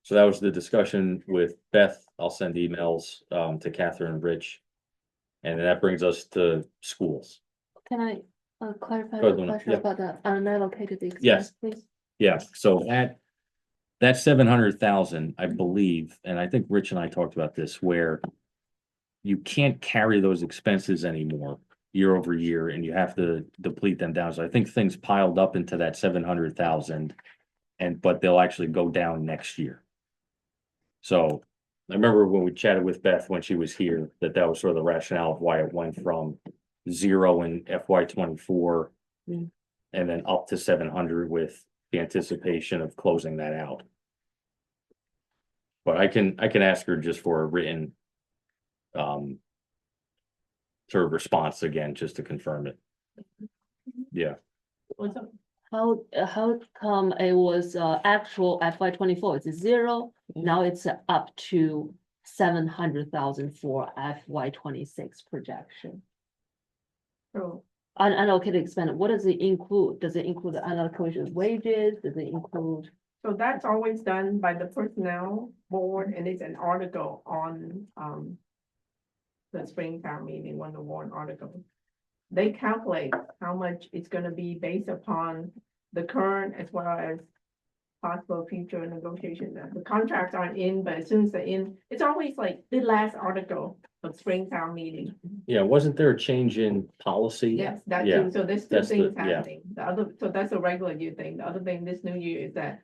So that was the discussion with Beth. I'll send emails to Catherine and Rich. And that brings us to schools. Can I clarify Go ahead, the Luna. question Yeah. about the unallocated Yes. expense, please? Yeah, so that 700,000, I believe, and I think Rich and I talked about this, where you can't carry those expenses anymore year over year, and you have to deplete them down. So I think things piled up into that 700,000, but they'll actually go down next year. So I remember when we chatted with Beth when she was here, that was sort of the rationale of why it went from 0 in FY 24 Mm. and then up to 700 with the anticipation of closing that out. But I can ask her just for a written sort of response again, just to confirm it. Yeah. What's up? How come it was actual FY 24, it's 0, now it's up to 700,000 for FY 26 projection. So, Unallocated expense, what does it include? Does it include the unallocated wages? Does it include? so that's always done by the personnel board, and it's an article on, the Springtown meeting, one of the warrant articles. They calculate how much it's gonna be based upon the current as well as possible future negotiations. The contracts aren't in, but as soon as they're in, it's always like the last article of Springtown meeting. Yeah, wasn't there a change in policy? Yes, that Yeah, too, so there's two that's the- things yeah. happening. The other, so that's a regular year thing. The other thing this new year is that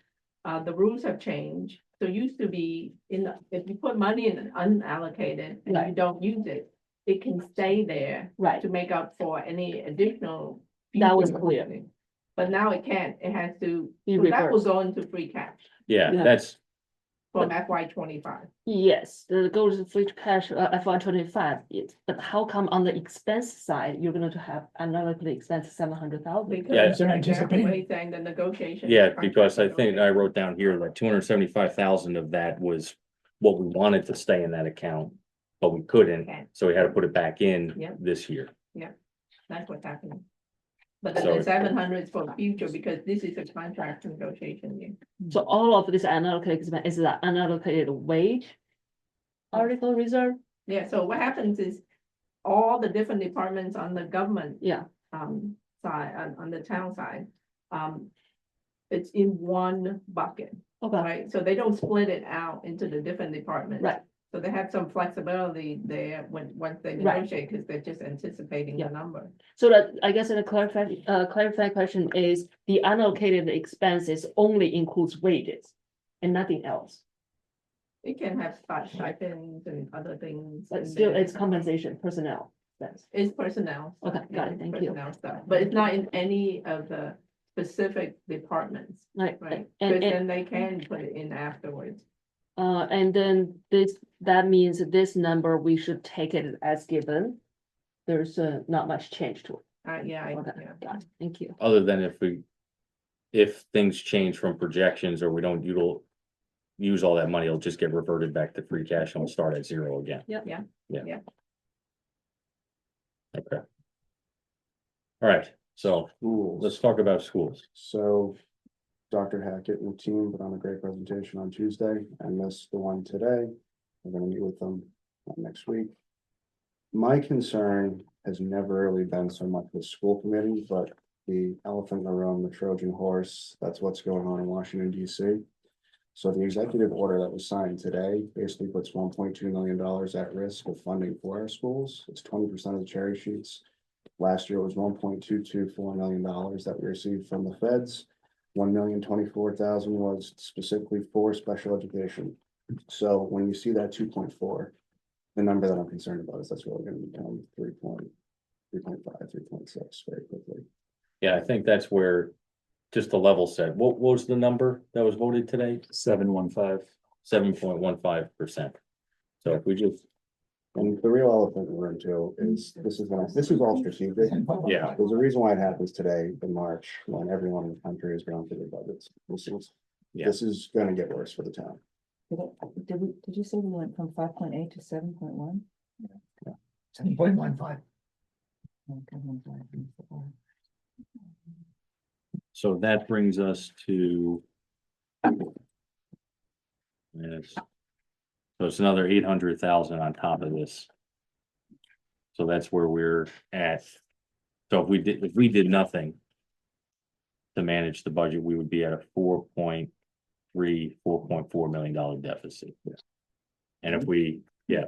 the rules have changed. So it used to be if you put money in unallocated and you Right. don't use it, it can stay there Right, to make up for any additional. That was future clear. spending. But now it can't, it has to, Be so that will reversed. go into free cash Yeah, Yeah. that's, from FY 25. yes, the goes to free cash, FY 25, but how come on the expense side, you're going to have unallocated expense 700,000? Yeah. Because They're they're anticipating. saying the negotiation. yeah, because I think I wrote down here that 275,000 of that was what we wanted to stay in that account, but we couldn't, Okay. so we had to put it back in Yeah. this year. That's what's happening. But then So- the 700 is for the future because this is a contract negotiation year. So all of this unallocated expense is the unallocated wage article reserve? Yeah, so what happens is all the different departments on the government Yeah, side, on the town side, it's in one bucket, okay, right? So they don't split it out into the different departments. right, So they have some flexibility there once they Right. negotiate, because they're just anticipating the Yeah. number. so that, I guess a clarifying question is, the unallocated expenses only includes wages and nothing else, It can have stipends and other things. but in still there. it's compensation, personnel expense. It's personnel. Okay, got it, thank you. Personnel stuff, but it's not in any of the specific departments, Right, right? and, Because then they can put it in afterwards. and then that means this number, we should take it as given. There's not much change to it. Yeah, Okay, yeah. got it, thank you. Other than if things change from projections or we don't use all that money, it'll just get reverted back to free cash and we'll start at zero again. Yep. Yeah. Yeah. Yeah. Okay. All right, so Schools. let's talk about schools. So Dr. Hackett and team put on a great presentation on Tuesday. I missed the one today. We're gonna meet with them next week. My concern has never really been so much the school committee, but the elephant in the room, the Trojan horse, that's what's going on in Washington DC. So the executive order that was signed today basically puts $1.2 million at risk of funding for our schools. It's 20% of the cherry sheets. Last year it was $1.224 million that we received from the feds. $1,024,000 was specifically for special education. So when you see that 2.4, the number that I'm concerned about is that's really gonna become 3.5, 3.6 very quickly. Yeah, I think that's where, just the level set, what was the number that was voted today? 715. 7.15%. So if we just, And the real elephant in the room too is this is all strategic. Yeah. There's a reason why it happens today in March, when everyone in the country is going through their budgets. Yeah. This is gonna get worse for the town. Did you say we went from 5.8 to 7.1? 7.15. so that brings us to. Yes. So it's another 800,000 on top of this. So that's where we're at. So if we did nothing to manage the budget, we would be at a $4.4 million deficit. And if we,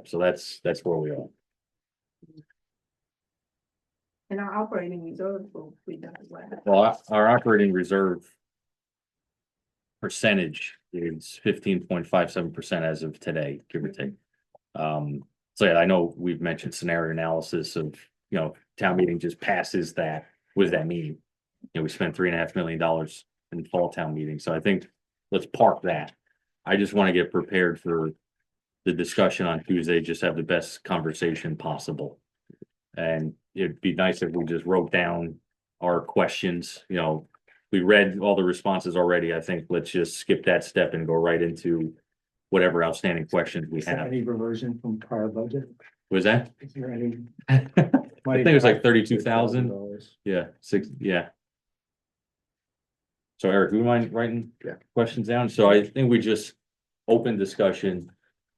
so that's where we are. And our operating reserves will be done as well. Well, our operating reserve percentage is 15.57% as of today, give or take. So yeah, I know we've mentioned scenario analysis of, town meeting just passes that. What does that mean? We spent $3.5 million in fall town meeting, so I think let's park that. I just want to get prepared for the discussion on Tuesday, just have the best conversation possible. And it'd be nice if we just wrote down our questions, we read all the responses already. I think let's just skip that step and go right into whatever outstanding questions we Is there have. any reversion from prior budget? Was that? Is there any? I think it was like 32,000. Yeah, yeah. So Eric, do you mind writing Yeah. questions down? So I think we just open discussion.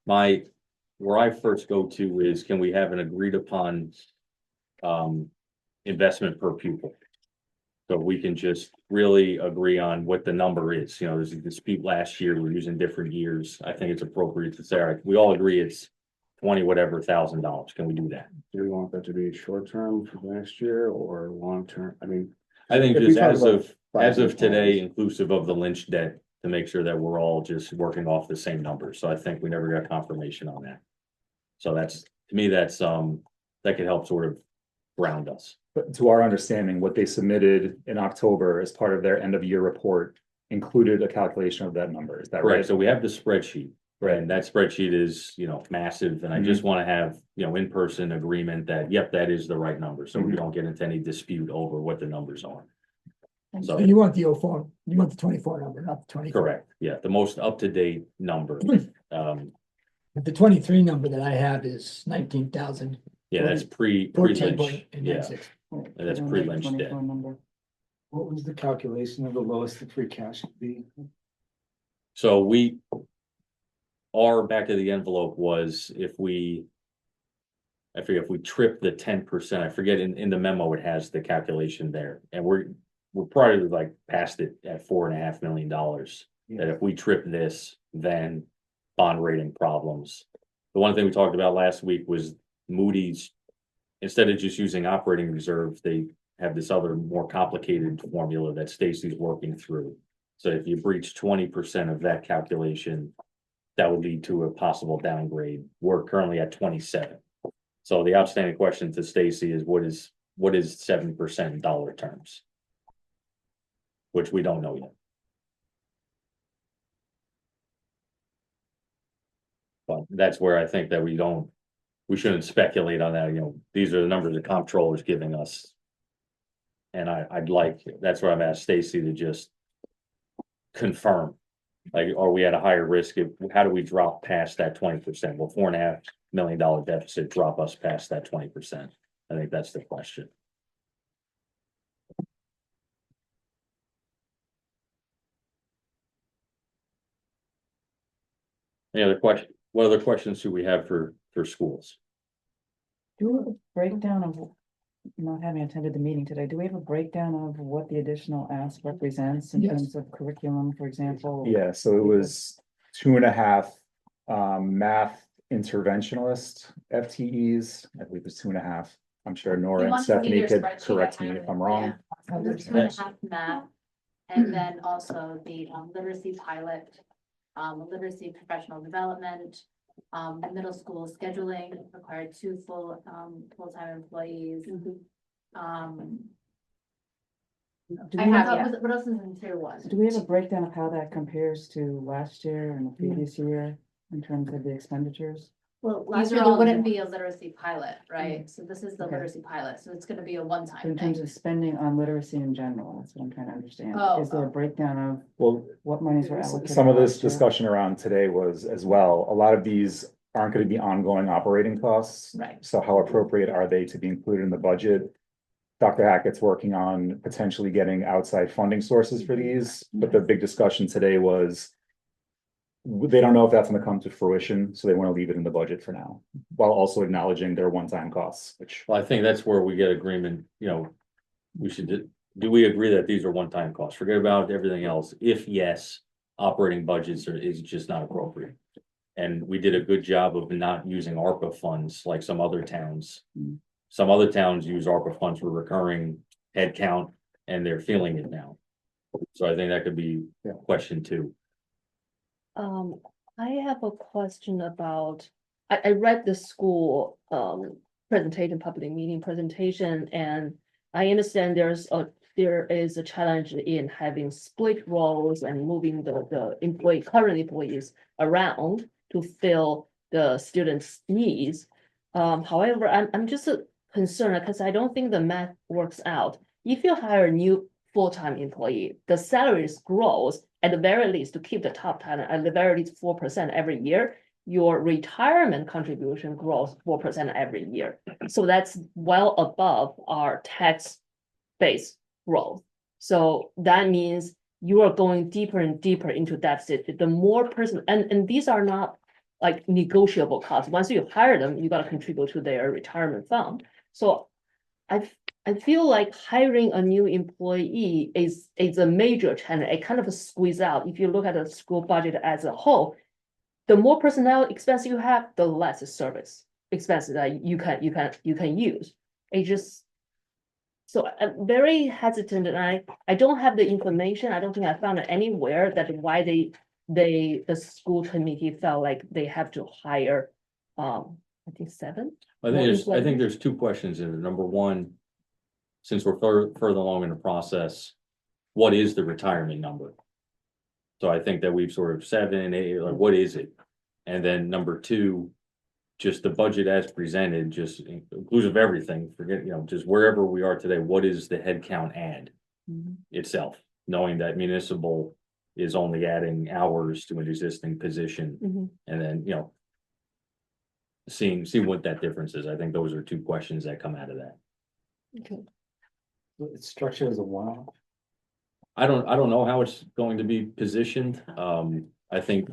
Where I first go to is, can we have an agreed upon investment per pupil? So we can just really agree on what the number is. You know, there's a dispute last year, we're using different years. I think it's appropriate to say, all right, we all agree it's 20 whatever $1,000. Can we do that? Do we want that to be short term for next year or long term? I mean. I think if we just talk as about of 5-year today, plans, inclusive of the Lynch debt, to make sure that we're all just working off the same numbers. So I think we never got confirmation on that. So that's, to me, that's, that could help sort of ground us. But to our understanding, what they submitted in October as part of their end of year report included a calculation of that number. Is that Right, right? so we have the spreadsheet, Right. and that spreadsheet is, you know, massive, and I just wanna have, you know, in-person agreement that, yep, that is the right number, so we Mhm. don't get into any dispute over what the numbers are. So So, you want the 04, you want the 24 number, not the 24. correct, yeah, the most up-to-date number, But the 23 number that I have is 19,000. yeah, that's 14 pre-Lynch, yeah, 96. that's pre-Lynch debt. Number. What was the calculation of the lowest the free cash could be? So our back of the envelope was I forget if we trip the 10%, I forget in the memo, it has the calculation there, and we're probably like past it at $4.5 million. That if we trip this, then bond rating problems. The one thing we talked about last week was Moody's, instead of just using operating reserve, they have this other more complicated formula that Stacy's working through. So if you breach 20% of that calculation, that would lead to a possible downgrade. We're currently at 27. So the outstanding question to Stacy is what is 7% in dollar terms? Which we don't know yet. But that's where I think that we shouldn't speculate on that, you know, these are the numbers the comptroller's giving us. And that's where I'm at Stacy to just confirm, like, are we at a higher risk? How do we drop past that 20%? Will $4.5 million deficit drop us past that 20%? I think that's the question. Any other question? What other questions do we have for schools? Do we have a breakdown of, not having attended the meeting today, do we have a breakdown of what the additional ask represents in Yes. terms of curriculum, for example? Yeah, so it was 2.5 math interventionalist FTEs. I believe it's 2.5. I'm sure Nora and Stephanie could correct me if I'm wrong. The 2.5 math, and then also the literacy pilot, literacy professional development, middle school scheduling required 2 full-time employees. Do I we have, have- yeah. What else is in tier 1? Do we have a breakdown of how that compares to last year and the previous year in terms of the expenditures? Well, These last are year all there wouldn't in- be a literacy pilot, right? So this is the Okay. literacy pilot, so it's gonna be a So one-time in terms thing. of spending on literacy in general, that's what I'm trying to understand. Oh, Is there a oh. breakdown of Well, what monies were allocated? some of this last year? discussion around today was as well, a lot of these aren't gonna be ongoing operating costs. Right. So how appropriate are they to be included in the budget? Dr. Hackett's working on potentially getting outside funding sources for these, but the big discussion today was they don't know if that's gonna come to fruition, so they wanna leave it in the budget for now, while also acknowledging their one-time costs, which. Well, I think that's where we get agreement, you know, we should, do we agree that these are one-time costs? Forget about everything else. If yes, operating budgets is just not appropriate. And we did a good job of not using ARPA funds like some other towns. Some other towns use ARPA funds for recurring head count, and they're feeling it now. So I think that could be question 2. I have a question about, I read the school presentation, public meeting presentation, and I understand there is a challenge in having split roles and moving the current employees around to fill the students' needs. However, I'm just concerned because I don't think the math works out. If you hire a new full-time employee, the salaries grows at the very least, to keep the top talent, at the very least 4% every year, your retirement contribution grows 4% every year. So that's well above our tax base growth. So that means you are going deeper and deeper into deficit. The more person, and these are not like negotiable costs. Once you hire them, you gotta contribute to their retirement fund. So I feel like hiring a new employee is a major challenge. It kind of squeeze out. If you look at the school budget as a whole, the more personnel expense you have, the less service expenses that you can use. It just, so I'm very hesitant, and I don't have the information. I don't think I found it anywhere that why the school committee felt like they have to hire, I think 7. I think there's 2 questions in it. Number one, since we're further along in the process, what is the retirement number? So I think that we've sort of 7, 8, like what is it? And then number 2, just the budget as presented, just inclusive of everything, forget, just wherever we are today, what is the head count add itself? Knowing that municipal is only adding hours to an existing position, and then, see what that difference is. I think those are 2 questions that come out of that. Okay. It's structured as a one-off. I don't know how it's going to be positioned. I think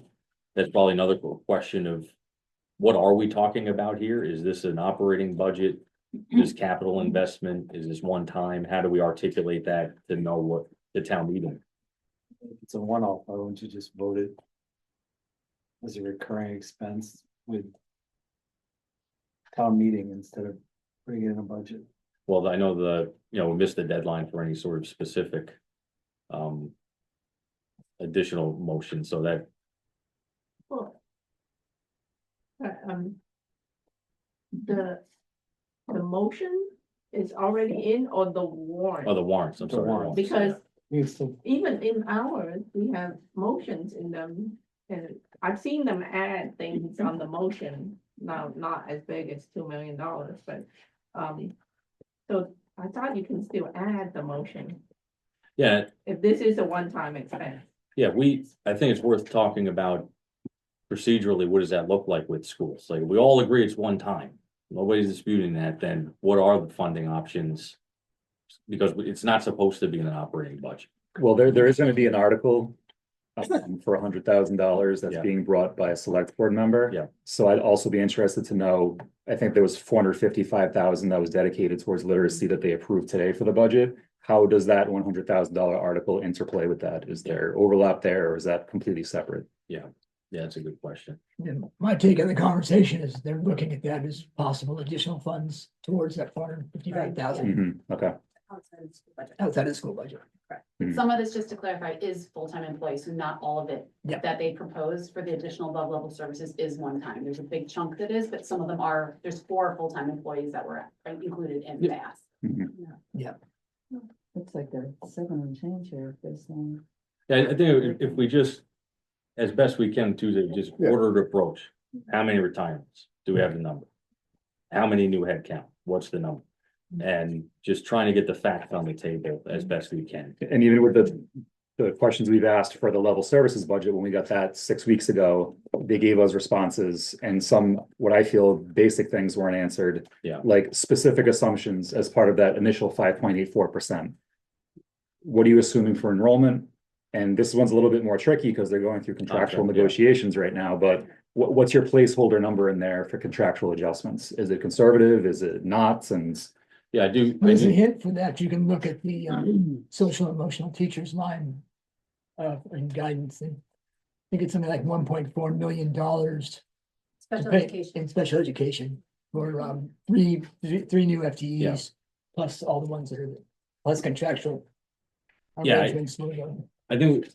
that's probably another question of what are we talking about here? Is this an operating budget? Is capital investment? Is this one time? How do we articulate that to know what the town meeting? If it's a one-off, why wouldn't you just vote it as a recurring expense with town meeting instead of putting it in a budget? Well, I know we missed the deadline for any sort of specific additional motion, so that. Well, the motion is already in or the warrant? Oh, the warrants, I'm sorry. The warrants. Because It's the- even in ours, we have motions in them, and I've seen them add things on the motion. Now, not as big as $2 million, but, so I thought you can still add the motion Yeah, if this is a one-time expense. yeah, I think it's worth talking about procedurally, what does that look like with schools? Like, we all agree it's one time. Nobody's disputing that, then what are the funding options? Because it's not supposed to be in an operating budget. Well, there is gonna be an article for $100,000 that's Yeah. being brought by a select board member. Yeah. So I'd also be interested to know, I think there was 455,000 that was dedicated towards literacy that they approved today for the budget. How does that $100,000 article interplay with that? Is there overlap there, or is that completely separate? Yeah, that's a good question. And my take on the conversation is they're looking at that as possible additional funds towards that 455,000 Okay. Outside of school budget. outside of the school budget. Some of this, just to clarify, is full-time employees, so not all of it Yeah. that they propose for the additional above level services is one time. There's a big chunk that is, but some of them are, there's 4 full-time employees that were included in the ask. Looks like they're 7 and change here, based on. Yeah, I think if we just, as best we can, Tuesday, just Yeah. ordered approach. How many retirements? Do we have the number? How many new headcount? What's the number? And just trying to get the facts on the table as best we can. And even with the questions we've asked for the level services budget, when we got that 6 weeks ago, they gave us responses and some, what I feel, basic things weren't answered. Yeah. Like specific assumptions as part of that initial 5.84%. What are you assuming for enrollment? And this one's a little bit more tricky because they're going through contractual Contract, yeah. negotiations right now, but what's your placeholder number in there for contractual adjustments? Is it conservative? Is it not? And Yeah, I do. There's a hint for that. You can look at the social emotional teachers line in guidance. And I think it's something like $1.4 million Special education. in special education for three new FTEs, plus all the ones that are plus contractual. Yeah, arrangements. I think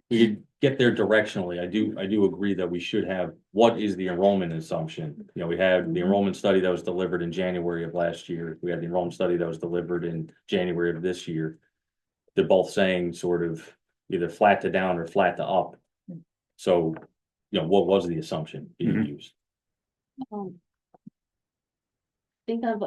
we could get there directionally. I do agree that we should have, what is the enrollment assumption? We have the enrollment study that was delivered in January of last year. We had the enrollment study that was delivered in January of this year. They're both saying sort of either flat to down or flat to up. So, what was the assumption being used? Think I've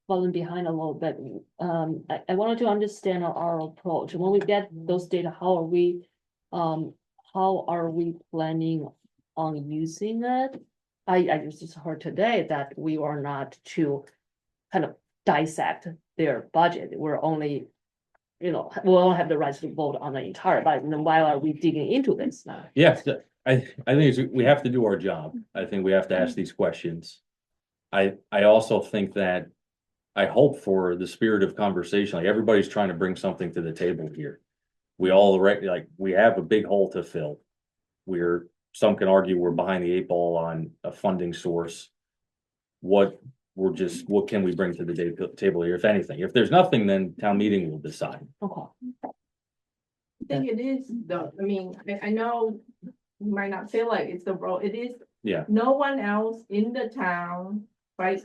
fallen behind a little bit. I wanted to understand our approach. When we get those data, how are we how are we planning on using it? I just heard today that we are not to kind of dissect their budget. We're only, we don't have the rights to vote on the entire budget. Then why are we digging into this now? Yes, I think we have to do our job. I think we have to ask these questions. I also think that I hope for the spirit of conversation, like everybody's trying to bring something to the table here. We all we have a big hole to fill. Some can argue we're behind the 8 ball on a funding source. What can we bring to the table here, if anything? If there's nothing, then town meeting will decide. Okay. I think it is though, I mean, I know you might not feel like it's the role, it is. Yeah. No one else in the town, right,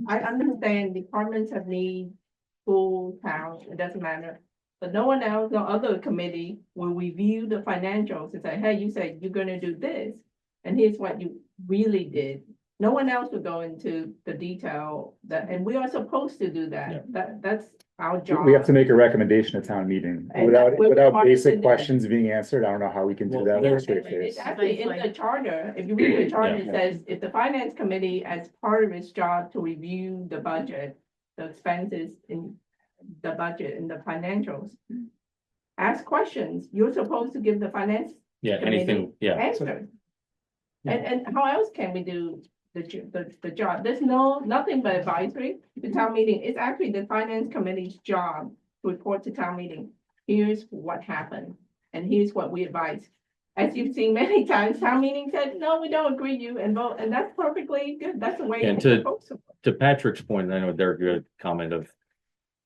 I understand departments have need, school, town, it doesn't matter. But no one else, no other committee will review the financials and say, hey, you said you're gonna do this. And here's what you really did. No one else will go into the detail and we are supposed to do that. That's our job. We have to make a recommendation at town meeting And without we're without part of basic it. questions being answered. I don't know how we can do that with a straight It's face. actually in the charter, if you read the charter, it says, if the finance committee, as part of its job to review the budget, the expenses in the budget and the financials. Ask questions, you're supposed to give the finance Anything, answers. And how else can we do the job? There's nothing but advisory. The town meeting, it's actually the finance committee's job to report to town meeting. Here's what happened, and here's what we advise. As you've seen many times, town meeting said, no, we don't agree you and vote, and that's perfectly good. That's the way And it's supposed to. to Patrick's point, I know Derek, you had a comment of,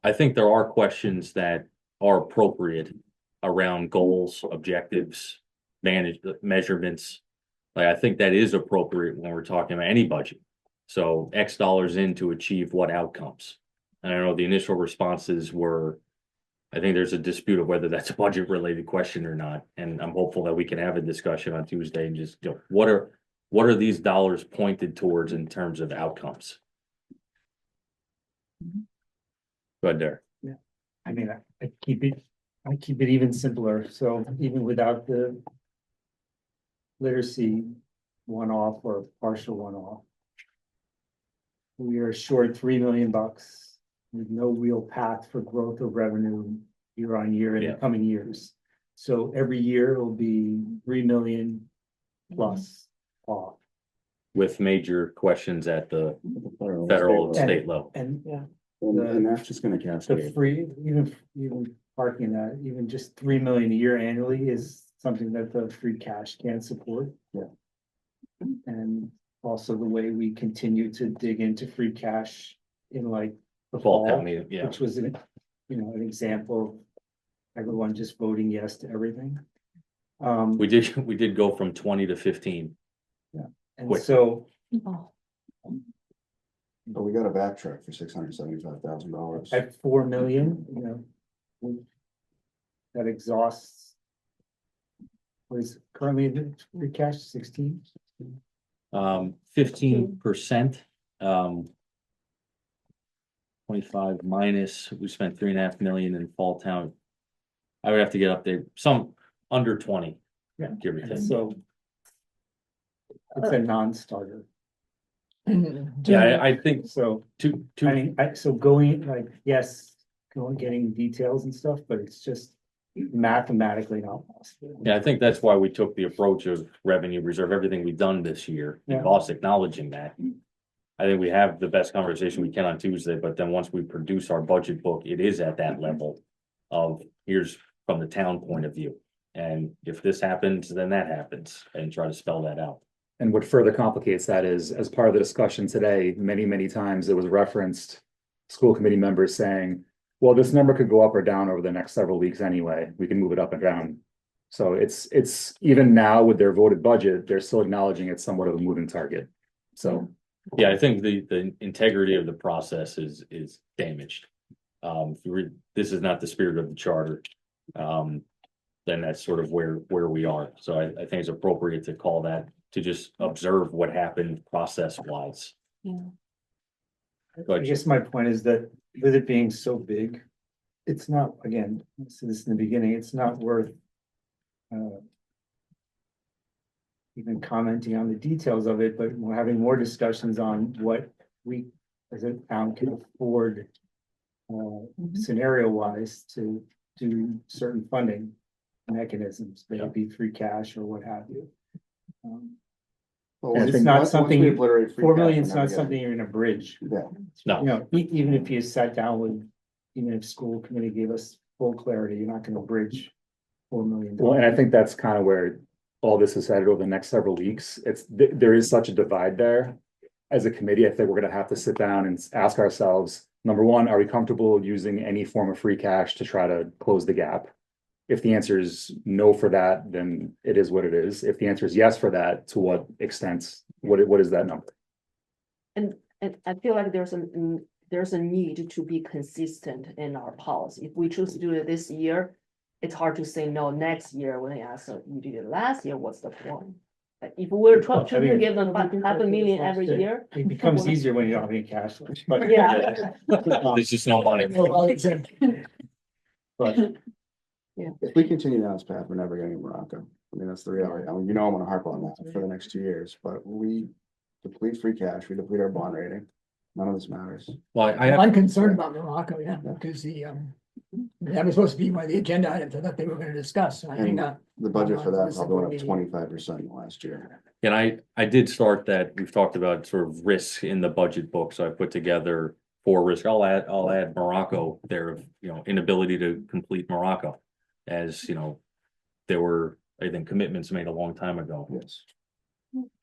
I think there are questions that are appropriate around goals, objectives, measurements. Like, I think that is appropriate when we're talking about any budget. So X dollars in to achieve what outcomes? And I know the initial responses were, I think there's a dispute of whether that's a budget related question or not. And I'm hopeful that we can have a discussion on Tuesday and just, what are these dollars pointed towards in terms of outcomes? Go ahead, Derek. I mean, I keep it even simpler, so even without the literacy one-off or partial one-off. We are short $3 million with no real path for growth of revenue year on year in the coming years. So every year it will be 3 million plus off. With major questions at the federal and state level. And And that's just gonna the cascade. free, even parking that, even just 3 million a year annually is something that the free cash can't support. Yeah. And also the way we continue to dig into free cash in like the Fall fall, town meeting, which was an example of everyone just voting yes to everything. We did go from 20 to 15. And quick. so But we got a backtrack for $675,000. at 4 million, that exhausts. What is currently the free cash, 16? 15%. 25 minus, we spent 3.5 million in Fall Town. I would have to get up there, some under 20. Yeah. Give or And take. so it's a non-starter. Yeah, I think So, two, I mean, so going like, yes, getting details and stuff, but it's just mathematically not possible. yeah, I think that's why we took the approach of revenue reserve, everything we've done this year, Yeah. and us acknowledging that. I think we have the best conversation we can on Tuesday, but then once we produce our budget book, it is at that level of, here's from the town point of view. And if this happens, then that happens, and try to spell that out. And what further complicates that is, as part of the discussion today, many times it was referenced, school committee members saying, well, this number could go up or down over the next several weeks anyway. We can move it up and down. So it's even now with their voted budget, they're still acknowledging it's somewhat of a moving target. So Yeah, I think the integrity of the process is damaged. This is not the spirit of the charter. Then that's sort of where we are. So I think it's appropriate to call that, to just observe what happened process wise. I guess my point is that with it being so big, it's not, again, I said this in the beginning, it's not worth even commenting on the details of it, but we're having more discussions on what we as a town can afford scenario wise to do certain funding mechanisms, may it be free cash or what have you. Well, And I once- think not once something we you- obliterate free 4 cash, million we're is never not getting- something you're in a bridge. Yeah, No. You know, even if you sat down with, even if school committee gave us full clarity, you're not gonna bridge $4 million. Well, and I think that's kind of where all this is headed over the next several weeks. There is such a divide there. As a committee, I think we're gonna have to sit down and ask ourselves, number one, are we comfortable using any form of free cash to try to close the gap? If the answer is no for that, then it is what it is. If the answer is yes for that, to what extent, what is that number? And I feel like there's a need to be consistent in our policy. If we choose to do it this year, it's hard to say no next year when they ask, you did it last year, what's the point? Like, if we're trying to give them half a million every year. It becomes easier when you don't have any cash. But Yeah. There's just no money. But if we continue down this path, we're never getting Morocco. I mean, that's the reality. I mean, you know, I'm gonna harp on that for the next 2 years, but we deplete free cash, we deplete our bond rating. None of this matters. Well, I have, I'm concerned about Morocco, yeah, because that was supposed to be one of the agenda items I thought they were gonna discuss, and I think not. The budget for that This is probably went meeting. up 25% last year. and I did start that, we've talked about sort of risks in the budget book, so I put together 4 risks. I'll add Morocco there, of, inability to complete Morocco. As, there were, I think, commitments made a long time ago. Yes.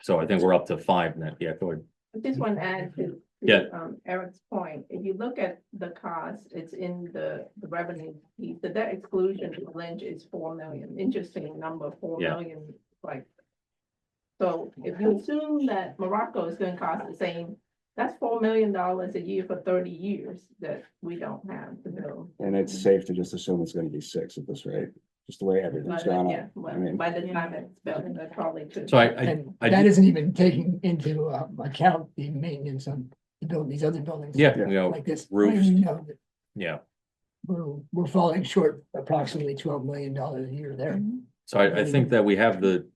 So I think we're up to 5 now. Yeah, go ahead. I just want to add to Yeah. Eric's point, if you look at the cost, it's in the revenue piece, the debt exclusion to Lynch is 4 million, interesting number, 4 Yeah. million, like. So if you assume that Morocco is gonna cost the same, that's $4 million a year for 30 years that we don't have to build. And it's safe to just assume it's gonna be 6 at this rate, just the way everything's But, gone yeah, up. well, I mean, by the time it's built, that probably could. So And I that did- isn't even taking into account the maintenance of the building, these other buildings. yeah, Like this. roofs. You know, that yeah. we're falling short approximately $12 million a year there. So I think that we have the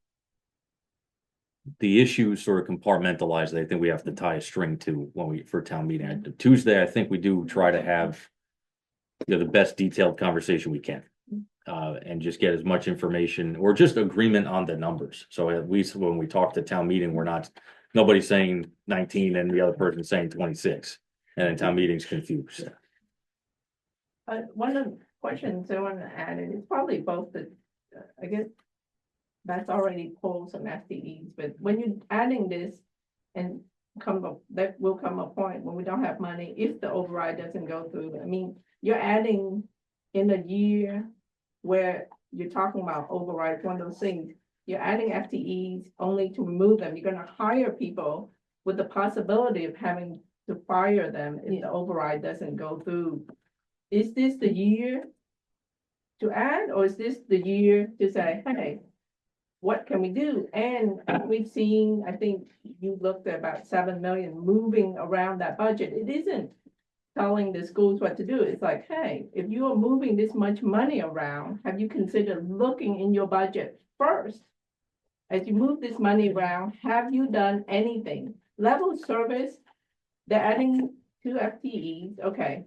issues sort of compartmentalized, that I think we have to tie a string to for town meeting. Tuesday, I think we do try to have the best detailed conversation we can. And just get as much information or just agreement on the numbers. So at least when we talk to town meeting, nobody's saying 19 and the other person's saying 26. And then town meeting's confused. One of the questions I want to add, and it's probably both I guess that's already pulled some FTEs, but when you're adding this and that will come a point when we don't have money, if the override doesn't go through, I mean, you're adding in a year where you're talking about override, one of those things, you're adding FTEs only to remove them. You're gonna hire people with the possibility of having to fire them if the override doesn't go through. Is this the year to add, or is this the year to say, hey, what can we do? And we've seen, I think you looked at about 7 million moving around that budget. It isn't telling the schools what to do. It's like, hey, if you are moving this much money around, have you considered looking in your budget first? As you move this money around, have you done anything? Level service, they're adding 2 FTEs, okay.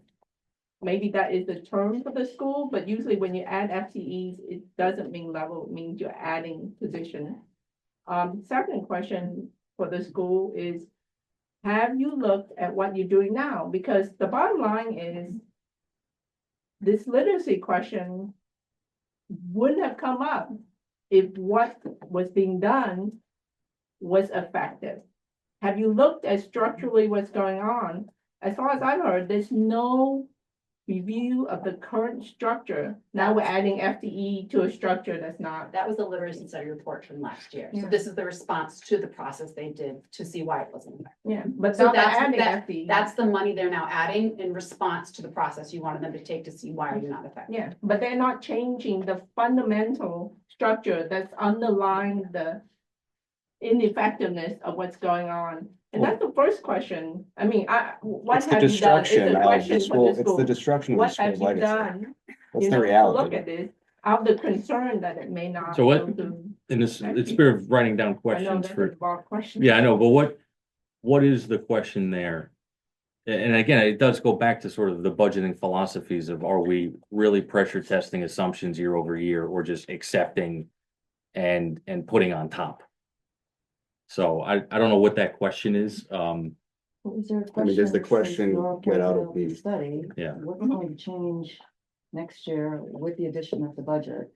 Maybe that is the term for the school, but usually when you add FTEs, it doesn't mean level, it means you're adding position. Second question for the school is, have you looked at what you're doing now? Because the bottom line is this literacy question wouldn't have come up if what was being done was effective. Have you looked at structurally what's going on? As far as I've heard, there's no review of the current structure. Now we're adding FTE to a structure that's not. That was the literacy study report from last year. So Yeah. this is the response to the process they did to see why it wasn't effective. Yeah, but So now they're that's, adding that, FTE. that's the money they're now adding in response to the process you wanted them to take to see why you're not effective. Yeah, but they're not changing the fundamental structure that's underlying the ineffectiveness of what's going on. And that's the first question. I mean, what It's the have you done? It's destruction a of question the for school, the it's school. the destruction of the What have school's you legacy. done? That's the To look reality. at this. Out of the concern that it may not. So what- go to- in this, it's spirit of writing down I know questions that's for. a broad question. Yeah, I know, but what is the question there? And again, it does go back to sort of the budgeting philosophies of, are we really pressure testing assumptions year over year, or just accepting and putting on top? So I don't know what that question is. Was there a I mean, does the question, question since get Laura out pointed of the- Study. Yeah. What's going to change next year with the addition of the budget?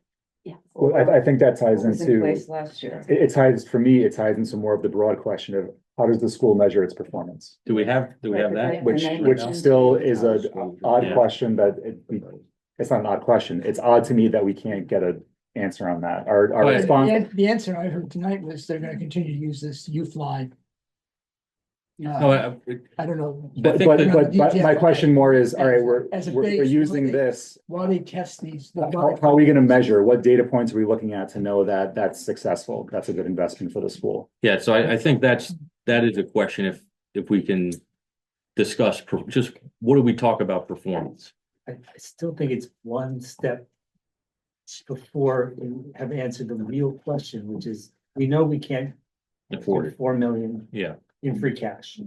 Yeah. Well, I think that ties What was in into, place last year? it ties, for me, it ties into more of the broad question of how does the school measure its performance? Do we have that? Which, And which then- still is a odd Yeah. question that it's not an odd question. It's odd to me that we can't get an answer on that. Our But- response, The answer I heard tonight was they're gonna continue to use this youth line. No, I don't know. but, think that- but my question more is, all right, we're As a we're base, using what they- this. While they test these. How are we gonna measure? What data points are we looking at to know that that's successful? That's a good investment for the school. yeah, so I think that is a question, if we can discuss, just what do we talk about performance? I still think it's one step before you have answered the real question, which is, we know we can't Afford it, 4 million yeah. in free cash.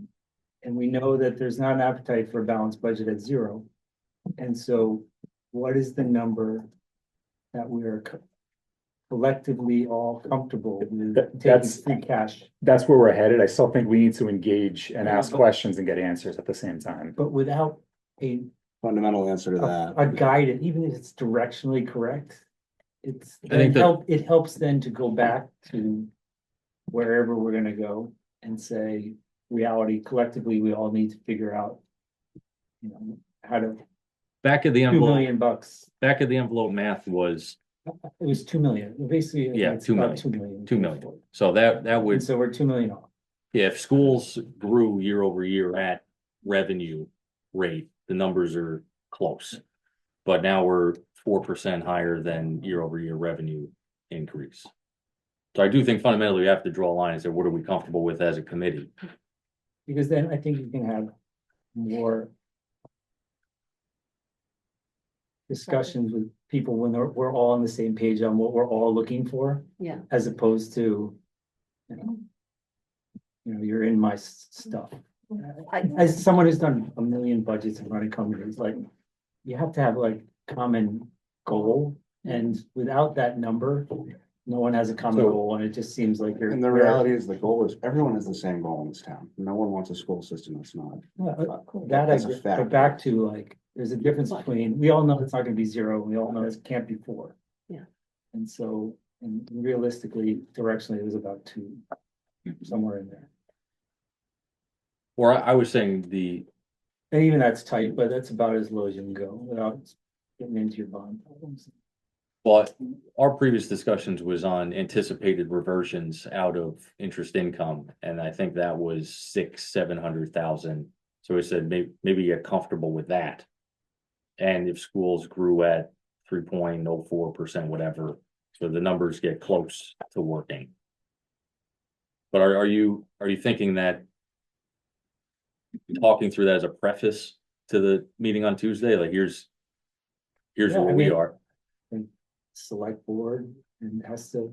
And we know that there's not an appetite for a balanced budget at 0. And so what is the number that we are collectively all comfortable with taking That's- free cash, That's where we're headed. I still think we need to engage and Yeah, ask but- questions and get answers at the same time. but without a Fundamental answer to that. a guide, even if it's directionally correct. I think that- It helps then to go back to wherever we're gonna go and say, reality, collectively, we all need to figure out. You know, how to, Back of the 2 envelope, million bucks, back of the envelope math was it was 2 million, basically. Yeah, it's 2 about million. 2 million. 2 million. So that And would, so we're 2 million off. if schools grew year over year at revenue rate, the numbers are close. But now we're 4% higher than year over year revenue increase. So I do think fundamentally we have to draw a line and say, what are we comfortable with as a committee? Because then I think you can have more discussions with people when we're all on the same page on what we're all looking for. Yeah. As opposed to, you know, you're in my stuff. As someone who's done a million budgets and running companies, like, you have to have like common goal, and without that number, no one has a common So- goal, and it just seems like you're. And the reality is, the goal is, everyone has the same goal in this town. No one wants a school system that's not. Yeah, that I That's a get, fact. but back to like, there's a difference between, we all know it's not gonna be 0, we all know it can't be 4. Yeah. And so, and realistically, directionally, it was about 2, somewhere in there. Or I was saying And even that's tight, but that's about as low as you can go without getting into your bond problems. but our previous discussions was on anticipated reversions out of interest income, and I think that was 600,000-700,000. So we said maybe get comfortable with that. And if schools grew at 3.04%, whatever, so the numbers get close to working. But are you thinking that talking through that as a preface to the meeting on Tuesday, like here's Yeah, I where we mean- are? Select board and has to.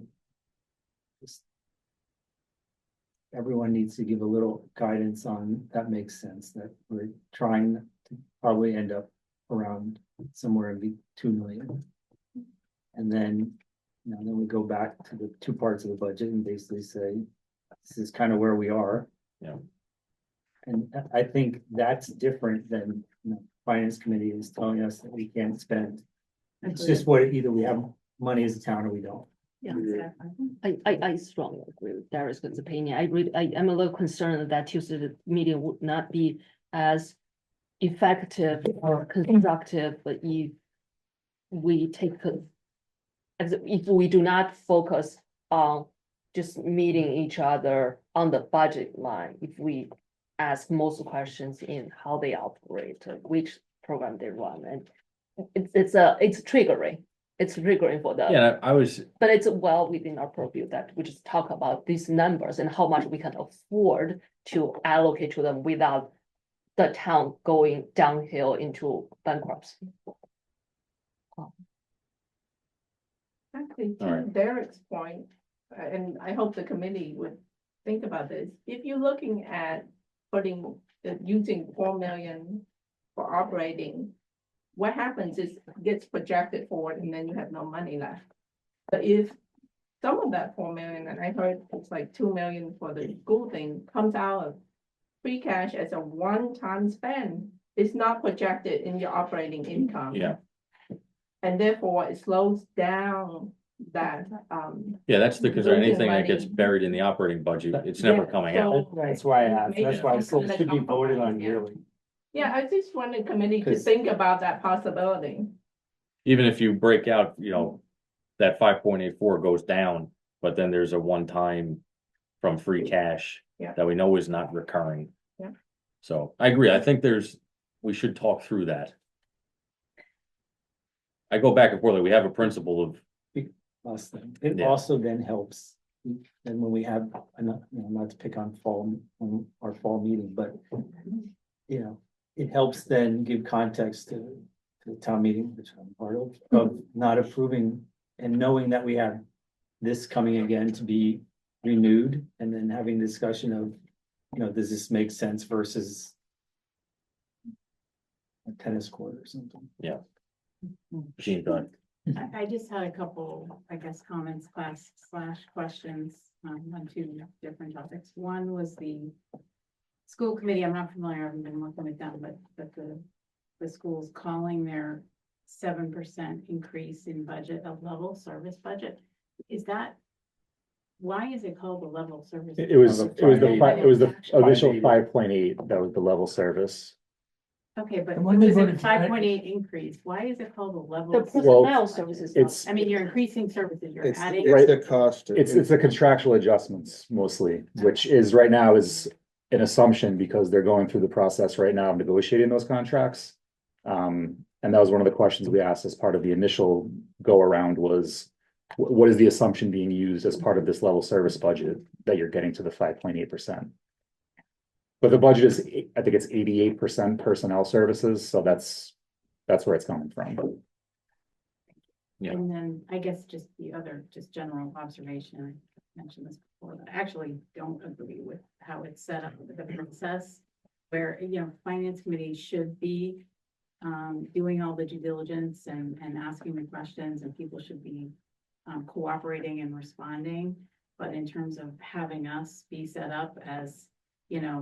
just- Everyone needs to give a little guidance on, that makes sense, that we're trying to probably end up around somewhere in the 2 million. And then, then we go back to the 2 parts of the budget and basically say, this is kind of where we are. Yeah. And I think that's different than, finance committee is telling us that we can't spend. It's just what, either we have money as a town or we don't. Yeah, I strongly agree with Darius' opinion. I'm a little concerned that Tuesday meeting would not be as effective or constructive, but if we if we do not focus on just meeting each other on the budget line, if we ask most questions in how they operate, which program they run, and it's triggering. It's triggering for them. Yeah, I was, But it's well within our purview that we just talk about these numbers and how much we can afford to allocate to them without the town going downhill into bankruptcy. think All to right. Derek's point, and I hope the committee would think about this, if you're looking at using 4 million for operating, what happens is it gets projected forward and then you have no money left. But if some of that 4 million, and I heard it's like 2 million for the school thing, comes out of free cash as a one-time spend, it's not projected in your operating income. Yeah. And therefore it slows down that, Yeah, that's the concern. Losing Anything that gets money. buried in the operating budget, it's never Yeah, coming so- out. That's why I asked, that's why I said Maybe it should be voted on yeah. yearly. Yeah, I just want the committee to 'Cause- think about that possibility. Even if you break out, that 5.84 goes down, but then there's a one-time from free cash. Yeah. That we know is not recurring. Yeah. So I agree. I think we should talk through that. I go back and forth, like, we have a principle of, Last thing. It Yeah. also then helps, and when we have, not to pick on our fall meeting, but it helps then give context to the town meeting, which I'm part of not approving and knowing that we have this coming again to be renewed, and then having discussion of, does this make sense versus a tennis court or something. machine gun. I just had a couple, I guess, comments, slash questions, on two different topics. One was the school committee. I'm not familiar, I haven't been working with them, but the schools calling their 7% increase in budget a level service budget. Why is it called the level service? It was the initial 5.8. 5.8, that was the level service. Okay, but it And when they was a voted to- 5.8 increase. Why is it called a level? The service Well, personnel budget? services. It's, I mean, you're increasing services, you're It's, adding. Right. it's the cost. it's the contractual adjustments mostly, which is right now is an assumption because they're going through the process right now of negotiating those contracts. And that was one of the questions we asked as part of the initial go around was, what is the assumption being used as part of this level service budget that you're getting to the 5.8%? But the budget is, I think it's 88% personnel services, so that's where it's coming from. Yeah. And then I guess just the other, just general observation, I mentioned this before, but I actually don't agree with how it's set up with the process. Where, finance committee should be doing all the due diligence and asking the questions, and people should be cooperating and responding. But in terms of having us be set up as,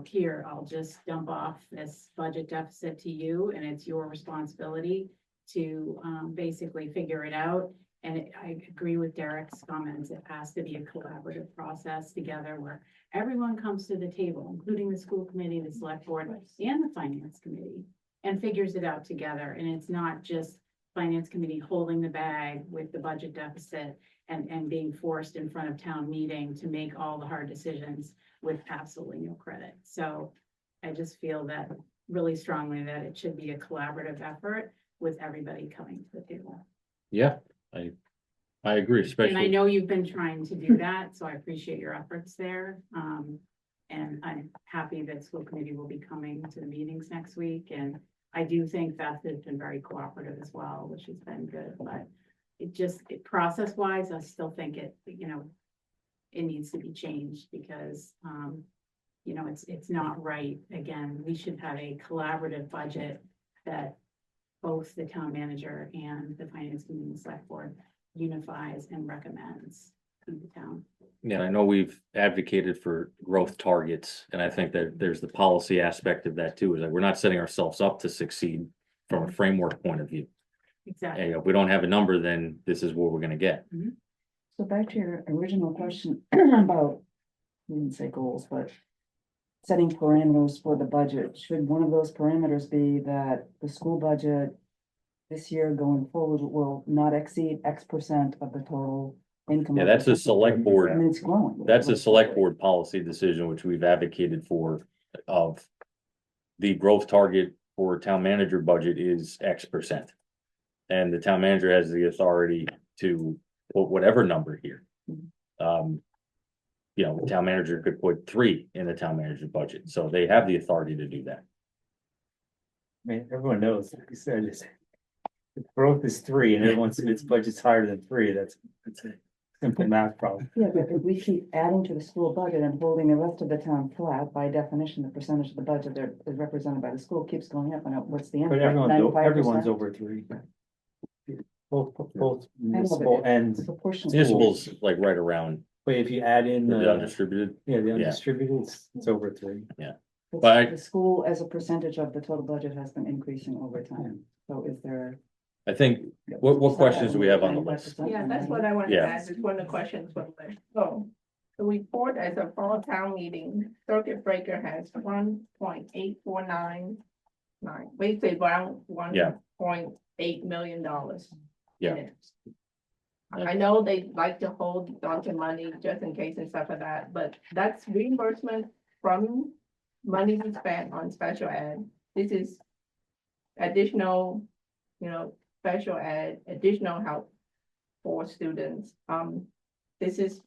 here, I'll just dump off this budget deficit to you, and it's your responsibility to basically figure it out. And I agree with Derek's comments. It has to be a collaborative process together where everyone comes to the table, including the school committee, the select board, and the finance committee, and figures it out together. And it's not just finance committee holding the bag with the budget deficit and being forced in front of town meeting to make all the hard decisions with absolutely no credit. So I just feel that really strongly that it should be a collaborative effort with everybody coming to the table. Yeah, I agree, And I especially, know you've been trying to do that, so I appreciate your efforts there. And I'm happy that school committee will be coming to the meetings next week. And I do think that has been very cooperative as well, which has been good, but process wise, I still think it needs to be changed because, it's not right. Again, we should have a collaborative budget that both the town manager and the finance committee and select board unifies and recommends to the town. yeah, I know we've advocated for growth targets, and I think that there's the policy aspect of that too, is that we're not setting ourselves up to succeed from a framework point of view. Exactly. And if we don't have a number, then this is what we're gonna get. So back to your original question about, you didn't say goals, but setting parameters for the budget, should one of those parameters be that the school budget this year going forward will not exceed X% of the total income? Yeah, of that's the a select board. I mean, it's growing. That's a select board policy decision, which we've advocated for, of the growth target for town manager budget is X%. And the town manager has the authority to put whatever number here. The town manager could put 3 in the town manager budget, so they have the authority to do that. I mean, everyone knows, like you said, Growth is 3 and everyone's, its budget's higher than 3, that's a simple math problem. Yeah, but if we keep adding to the school budget and holding the rest of the town flat, by definition, the percentage of the budget that is represented by the school keeps going up, and what's the end? But everyone's over 3. Both municipal and, Proportionally. Municipal's like right around but if you add in, the undistributed. yeah, the Yeah. undistributed, it's over 3. But I- The school as a percentage of the total budget has been increasing over time, so is there? I think, what questions do we have on the list? 95%? Yeah, that's what I wanted to Yeah. ask, is one of the questions from the list. So, the report as a fall town meeting, circuit breaker has 1.8499. We say around Yeah. $1.8 million. Yeah. I know they like to hold onto money just in case and stuff like that, but that's reimbursement from money we spent on special ed. This is additional, special ed, additional help for students. This is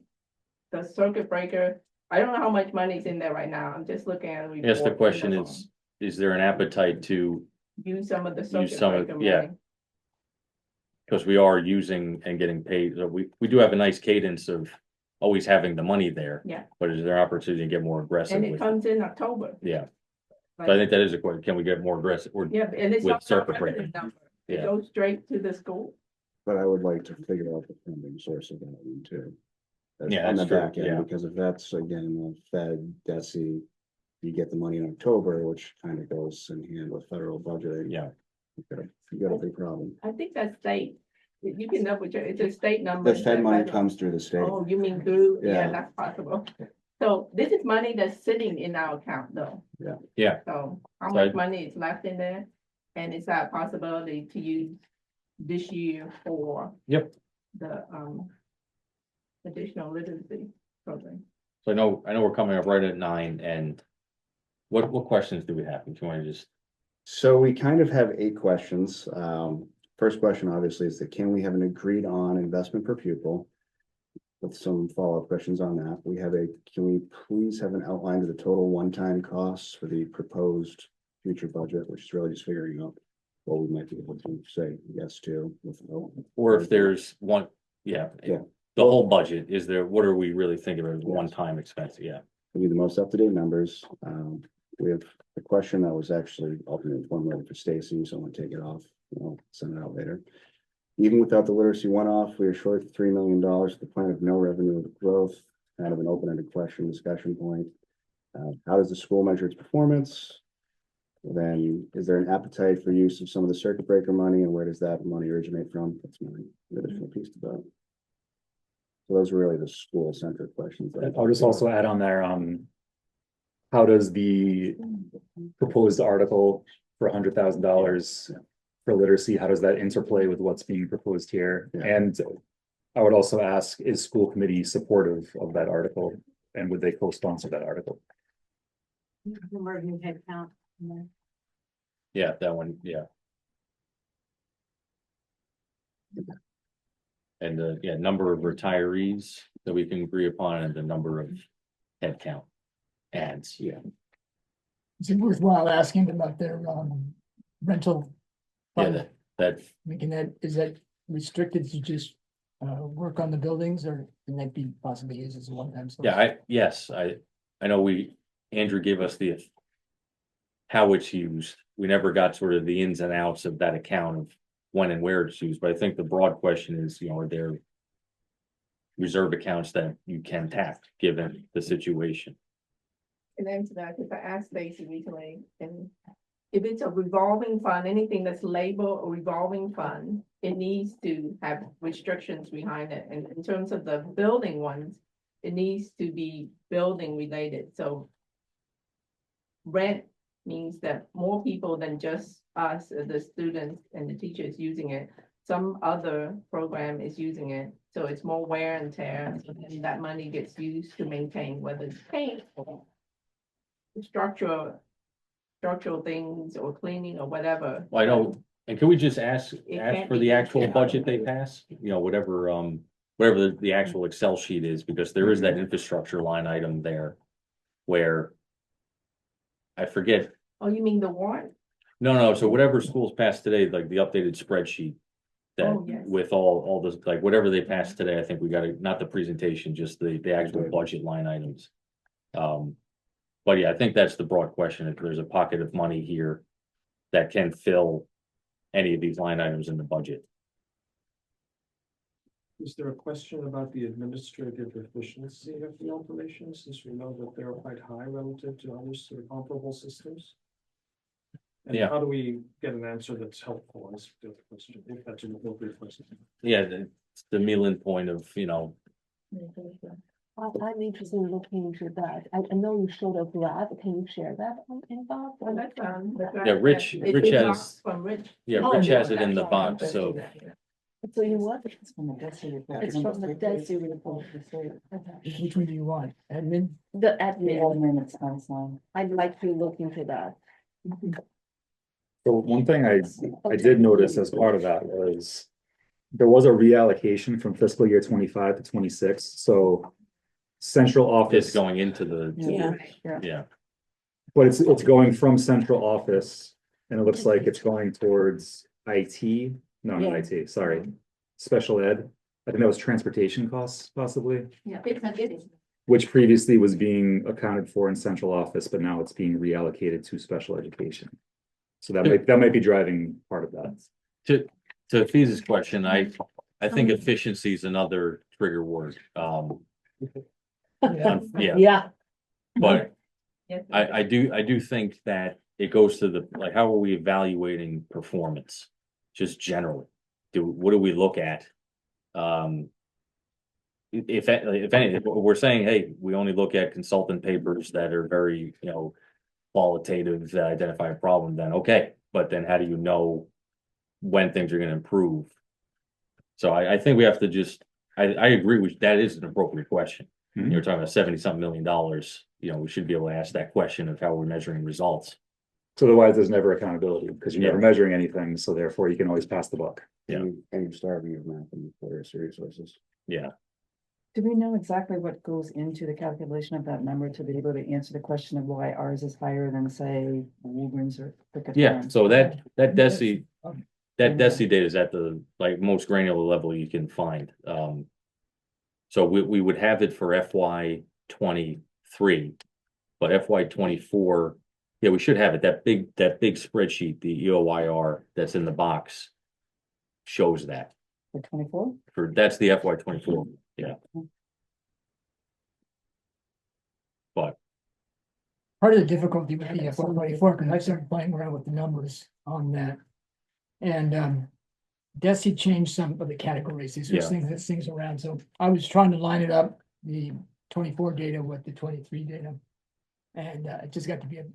the circuit breaker. I don't know how much money's in there right now. I'm just looking at the Yes, the report. question is there an appetite to, Use some of the circuit some of- breaker yeah. money. because we are using and getting paid, so we do have a nice cadence of always having the money there. Yeah. But is there opportunity to get more aggressive And it with, comes in October. yeah, Like- so I think that is a question, can we get more aggressive, or, Yeah, and it's with not a circuit revenue breaker. number. It Yeah. goes straight to the school. But I would like to figure out the funding source of that one too. Yeah, On the that's true, back yeah. end, because if that's again, the Fed, DESI, you get the money in October, which kind of goes in hand with federal budgeting. yeah, You got a big problem. I think that's state. You can double check. It's a state number. The Fed money Federal. comes through the state. Oh, you mean through, yeah, Yeah. that's possible. So this is money that's sitting in our account though. yeah, So how So much I- money is left in there? And is that a possibility to use this year for? Yep. The additional literacy program. so I know we're coming up right at 9, and what questions do we have, if you want to just, So we kind of have 8 questions. First question obviously is that can we have an agreed on investment per pupil? With some follow-up questions on that. Can we please have an outline of the total one-time costs for the proposed future budget, which is really just figuring out what we might be able to say yes to. or if there's one, yeah. Yeah. The whole budget, what are we really thinking of as one-time expense, yeah, We need the most up-to-date numbers. We have a question that was actually ultimately formulated for Stacy, so I'm gonna take it off. Send it out later. Even without the literacy one-off, we are short $3 million with the plan of no revenue growth, kind of an open-ended question, discussion point. How does the school measure its performance? Then is there an appetite for use of some of the circuit breaker money, and where does that money originate from? That's my additional piece to that. So those are really the school-centric questions. I'll just also add on there, how does the proposed article for $100,000 for literacy, how does that interplay with what's being proposed here? Yeah. And I would also ask, is school committee supportive of that article, and would they co-sponsor that article? Emerging head count. yeah, that one, yeah. And number of retirees that we can agree upon, and the number of head count ads, yeah. Is it worthwhile asking about their rental? Yeah, fund? that, Is that restricted to just work on the buildings, or can that be possibly used as a one-time? source? I know Andrew gave us how it's used. We never got sort of the ins and outs of that account of when and where it's used, but I think the broad question is, are there reserve accounts that you can tap, given the situation? And then to that, because I asked Stacy recently, and if it's a revolving fund, anything that's labeled a revolving fund, it needs to have restrictions behind it. And in terms of the building ones, it needs to be building related. So rent means that more people than just us, the students and the teachers using it. Some other program is using it, so it's more wear and tear, so then that money gets used to maintain, whether it's paint or structural things or cleaning or whatever. Well, I know, and can we just ask can't for be the used actual in budget other they pass, whatever the actual Excel sheet is, because there is that infrastructure line item there. Where I forget, Oh, you mean the warrant? No, so whatever schools passed today, like the updated spreadsheet. That Oh, yes. with all this, like whatever they passed today, I think we gotta, not the presentation, just the actual budget line items. But yeah, I think that's the broad question. If there's a pocket of money here that can fill any of these line items in the budget. Is there a question about the administrative efficiency of the operation, since we know that they're quite high relative to other sort of comparable systems? And Yeah. how do we get an answer that's helpful is the question, if that's an appropriate question. Yeah, the Milan point of, I'm interested in looking into that. I know you showed a graph. Can you share that in Bob? Well, that's, Yeah, Rich has, From Rich. yeah, Oh, Rich yeah, has it in the that's box, right. so. So you what? It's from the DESI report. It's from the DESI report. Okay. Which one do you want? Admin? The The admin, admin expense line. I'd like to look into that. So one thing I did notice as part of that was there was a reallocation from fiscal year 25 to 26, so central It's office, going into the, yeah, but it's going from central office, and it looks like it's going towards IT, no, not IT, sorry, special ed. I think that was transportation costs possibly, Yeah. It is. which previously was being accounted for in central office, but now it's being reallocated to special education. So that might be driving part of that. to Fee's question, I think efficiency is another trigger word. Yeah, Yeah, but Yes. I do think that it goes to the, like, how are we evaluating performance? Just generally, what do we look at? If anything, if we're saying, hey, we only look at consultant papers that are very, qualitative, that identify a problem, then okay, but then how do you know when things are gonna improve? So I think we have to just, I agree with, that is an appropriate question. Mhm. You're talking about 70-something million dollars, we should be able to ask that question of how we're measuring results. So otherwise, there's never accountability, because you're never Yeah. measuring anything, so therefore you can always pass the buck. Yeah. And you starving your math and literacy resources. Yeah, Do we know exactly what goes into the calculation of that number to be able to answer the question of why ours is higher than, say, Woburns or? yeah, so that DESI, that Mhm. DESI data is at the, like, most granular level you can find. So we would have it for FY 23, but FY 24, yeah, we should have it. That big spreadsheet, the EOYR that's in the box shows that. For 24? That's the FY 24, yeah. But Part of the difficulty with the F-124, because I started playing around with the numbers on that. And DESI changed some of the categories, these Yeah. things around, so I was trying to line it up, the 24 data with the 23 data. And it just got to be a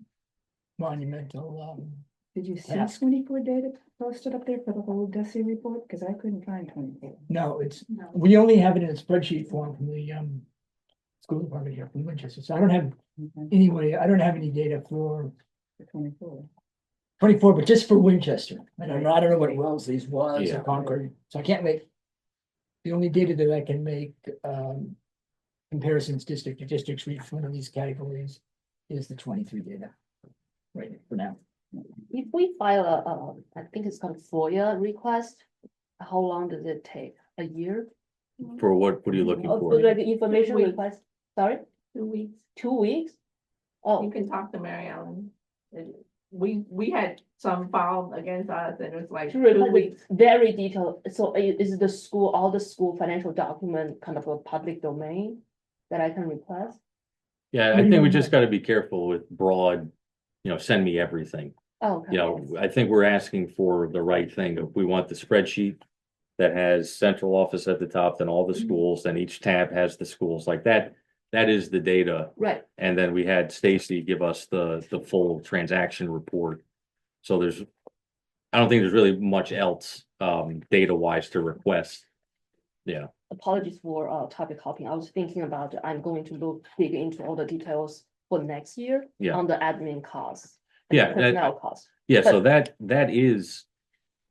monumental, Did you see Yeah. 24 data posted up there for the whole DESI report? Because I couldn't find 24. no, we only have it in a spreadsheet form from the school department here from Winchester, so I don't have any data for For 24. 24, but just for Winchester. I don't know what Wellesley's was Yeah. or Concord, so I can't make. The only data that I can make comparisons district to district for each one of these categories is the 23 data. Right, for now. if we file I think it's called FOIA request, how long does it take? A year? for what are you looking Oh, for? like information 2 weeks. request, sorry, 2 weeks. 2 weeks? Oh, You can talk to Mary Ellen. We had some filed against us and it was like 2 weeks. very detailed, so is the school, all the school financial document kind of a public domain that I can request? Yeah, I think we just gotta be careful with broad, send me everything. Oh, okay. I think we're asking for the right thing. If we want the spreadsheet that has central office at the top, then all the schools, then each tab has the schools like that. That is the data. Right, And then we had Stacy give us the full transaction report. So I don't think there's really much else, data wise to request. Yeah, apologies for topic hopping, I was thinking about, I'm going to dig into all the details for next year. Yeah. On the admin costs. and Yeah, Personnel costs. yeah, so that is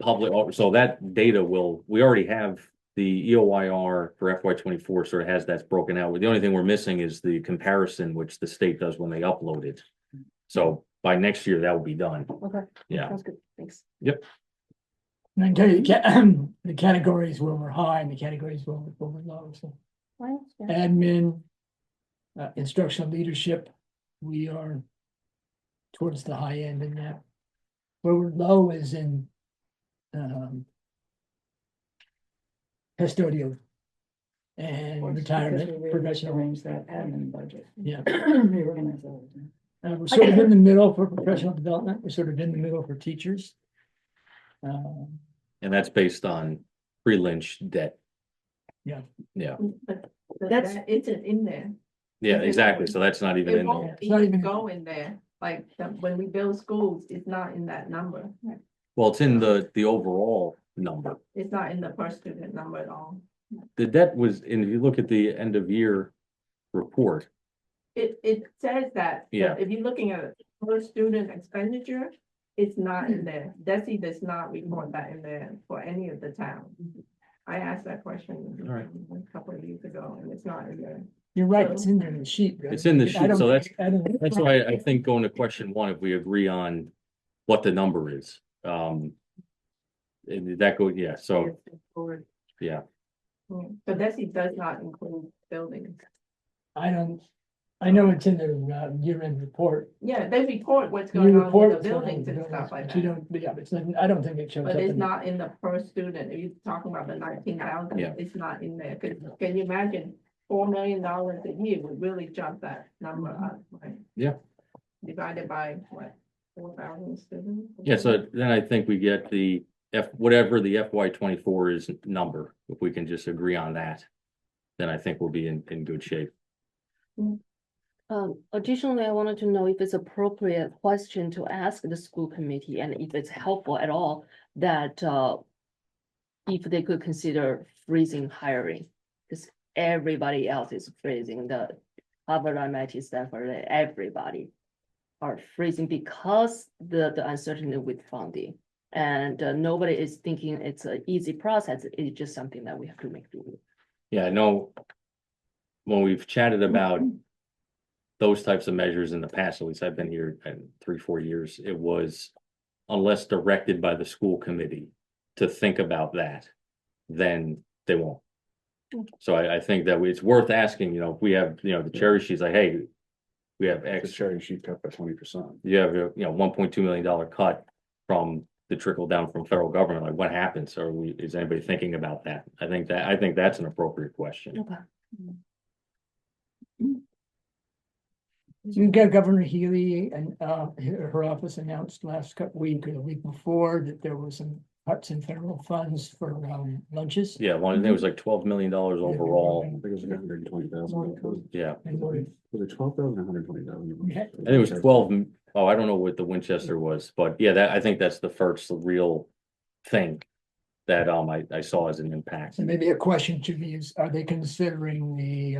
public, so that data we already have the EOYR for FY 24 sort of has that's broken out. The only thing we're missing is the comparison, which the state does when they upload it. So by next year, that will be done. Okay. Yeah. Sounds good, thanks. And I can tell you, the categories where we're high and the categories where we're low, so admin, instructional leadership, we are towards the high end in that. Where we're low is in, custodial and Because retirement, we really professional. arrange that admin budget. Yeah. Reorganize all of them. We're sort of in the middle for professional development, we're sort of in the middle for teachers. And that's based on pre-lynch debt. Yeah. Yeah, But That's- that isn't in there. yeah, exactly. So that's not even It in there. won't It's not even even- go in there, like, when we build schools, it's not in that number. Well, it's in the overall number. It's not in the per student number at all. The debt was, and if you look at the end of year report, It says that. but Yeah. If you're looking at per student expenditure, it's not in there. DESI does not report that in there for any of the towns. I asked that question All right. a couple of years ago, and it's not in there. You're right, it's in there in the sheet. right? It's in the I sheet, don't so think- I don't- that's why I think going to question one, if we agree on what the number is. And that goes, yeah, so, It's for- yeah, So DESI does not include buildings. I know it's in their year-end report. Yeah, they report what's You going on report with the what's going on buildings with and the stuff buildings, like but you that. don't, yeah, it's not, I don't think it shows up. But it's in- not in the per student, if you're talking about the 19,000, Yeah. it's not in there, can you imagine? $4 million a year would really jump that number up, right? Yeah. Divided by what, 4,000 students? yeah, so then I think we get the whatever the FY 24 is number, if we can just agree on that. Then I think we'll be in good shape. Additionally, I wanted to know if it's appropriate question to ask the school committee and if it's helpful at all that if they could consider freezing hiring, because everybody else is freezing, the Harvard, MIT, Stanford, everybody are freezing because the uncertainty with funding. And nobody is thinking it's an easy process, it's just something that we have to make do with. Yeah, I know when we've chatted about those types of measures in the past, at least I've been here 3-4 years, it was unless directed by the school committee to think about that, then they won't. So I think that it's worth asking, if we have, the cherry sheets, like, hey, we have The X, cherry sheet cut by 20%. you have, $1.2 million cut from the trickle down from federal government, like what happens? Is anybody thinking about that? I think that's an appropriate question. Okay. You got Governor Healy and her office announced last week or the week before that there was some cuts in federal funds for lunches. Yeah, it was like $12 million overall. I think it was like 120,000. Yeah, And Was it 12,000 or 120,000? we had- I think it was 12. Oh, I don't know what the Winchester was, but yeah, I think that's the first real thing that I saw as an impact. So maybe a question to me is, are they considering the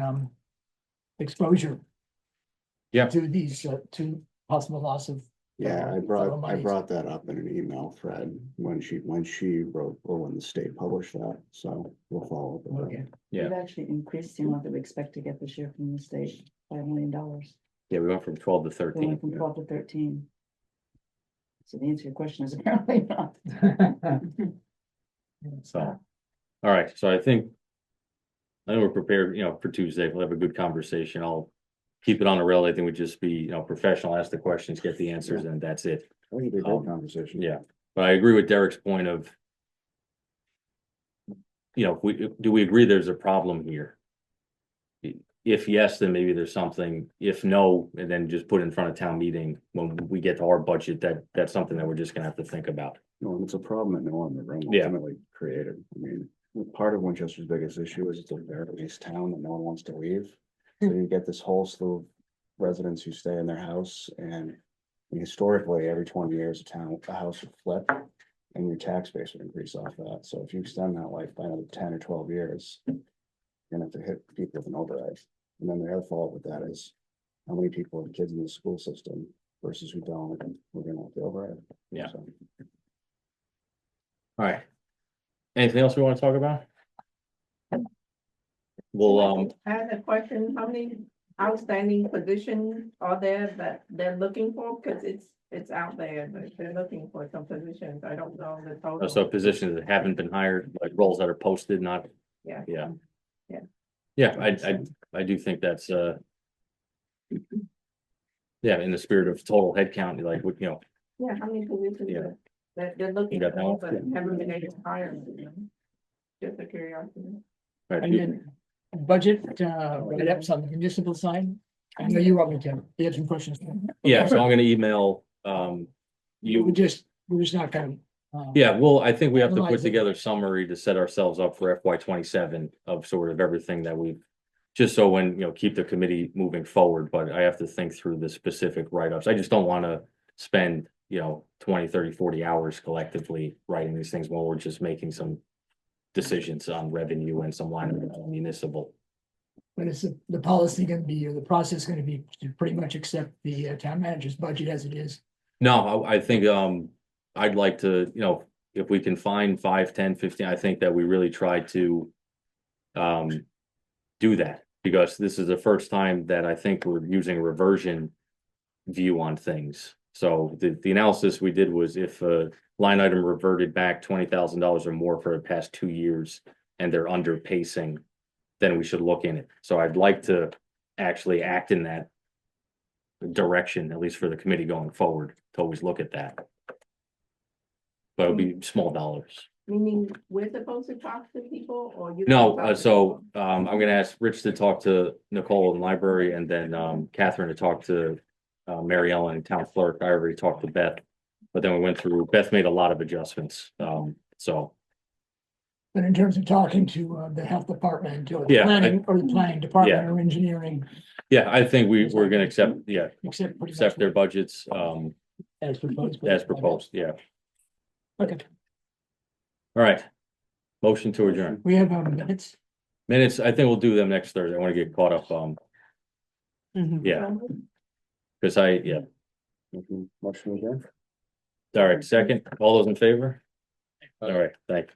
exposure? Yeah. To these, to possible loss of. Yeah, I federal brought monies. that up in an email thread when she wrote, or when the state published that, so we'll follow up with that. Okay. Yeah. We've actually increased the amount that we expect to get this year from the state, $5 million. Yeah, we went from 12 to We 13. went from 12 to 13. So the answer to your question is apparently not. So, all right, so I think we're prepared, for Tuesday. We'll have a good conversation. I'll keep it on the rail. I think we just be, professional, ask the questions, get the answers, and that's it. I think it'd be a great conversation. Yeah, but I agree with Derek's point of, do we agree there's a problem here? If yes, then maybe there's something. If no, and then just put it in front of town meeting when we get to our budget, that's something that we're just gonna have to think about. No, and it's a problem that no one in the room Yeah. ultimately created. I mean, part of Winchester's biggest issue is it's a very nice town that no one wants to leave. So you get this whole slew of residents who stay in their house, and historically, every 20 years, a house would flip and your tax base would increase off that. So if you extend that life by another 10 or 12 years, you're gonna have to hit people with an override. And then the other fault with that is how many people have kids in the school system versus who don't, and we're gonna have to override. Yeah. So. All right. Anything else we want to talk about? Well, I had a question, how many outstanding positions are there that they're looking for? Because it's out there, but they're looking for some positions. I don't know the total. So positions that haven't been hired, like roles that are posted, not, Yeah. yeah. Yeah. Yeah, I do think that's, yeah, in the spirit of total headcount, like, you know, Yeah, how many positions Yeah. that they're looking You got that for, one? but haven't been able to hire them? Just a curiosity. right, And then budget, write-ups on the municipal side. I know you want me to, you have some questions. yeah, so I'm gonna email, We're you, just not gonna. yeah, well, I think we have to put Analyze it. together summary to set ourselves up for FY 27 of sort of everything that we've, just so when, you know, keep the committee moving forward, but I have to think through the specific write-ups. I just don't wanna spend, you know, 20, 30, 40 hours collectively writing these things when we're just making some decisions on revenue and some line items on municipal. But is the policy gonna be, or the process gonna be to pretty much accept the town manager's budget as it is? No, I think, I'd like to, you know, if we can find 5, 10, 15, I think that we really try to do that, because this is the first time that I think we're using a reversion view on things. So the analysis we did was if a line item reverted back $20,000 or more for the past 2 years and they're under pacing, then we should look in it. So I'd like to actually act in that direction, at least for the committee going forward, to always look at that. But it'll be small dollars. Meaning we're supposed to talk to people or you? No, so I'm gonna ask Rich to talk to Nicole in library, and then Catherine to talk to Mary Ellen and town clerk. I already talked to Beth. But then we went through, Beth made a lot of adjustments, so. But in terms of talking to the health department or the Yeah, planning, or the planning department yeah. or engineering, Yeah, I think we're gonna accept, yeah, accept pretty accept their much budgets, as proposed. as proposed, yeah. Okay, All right. Motion to adjourn. we have minutes. Minutes, I think we'll do them next Thursday. I wanna get caught up, yeah, cause yeah. Motion again. All right, second, all those in favor? All right, thank you.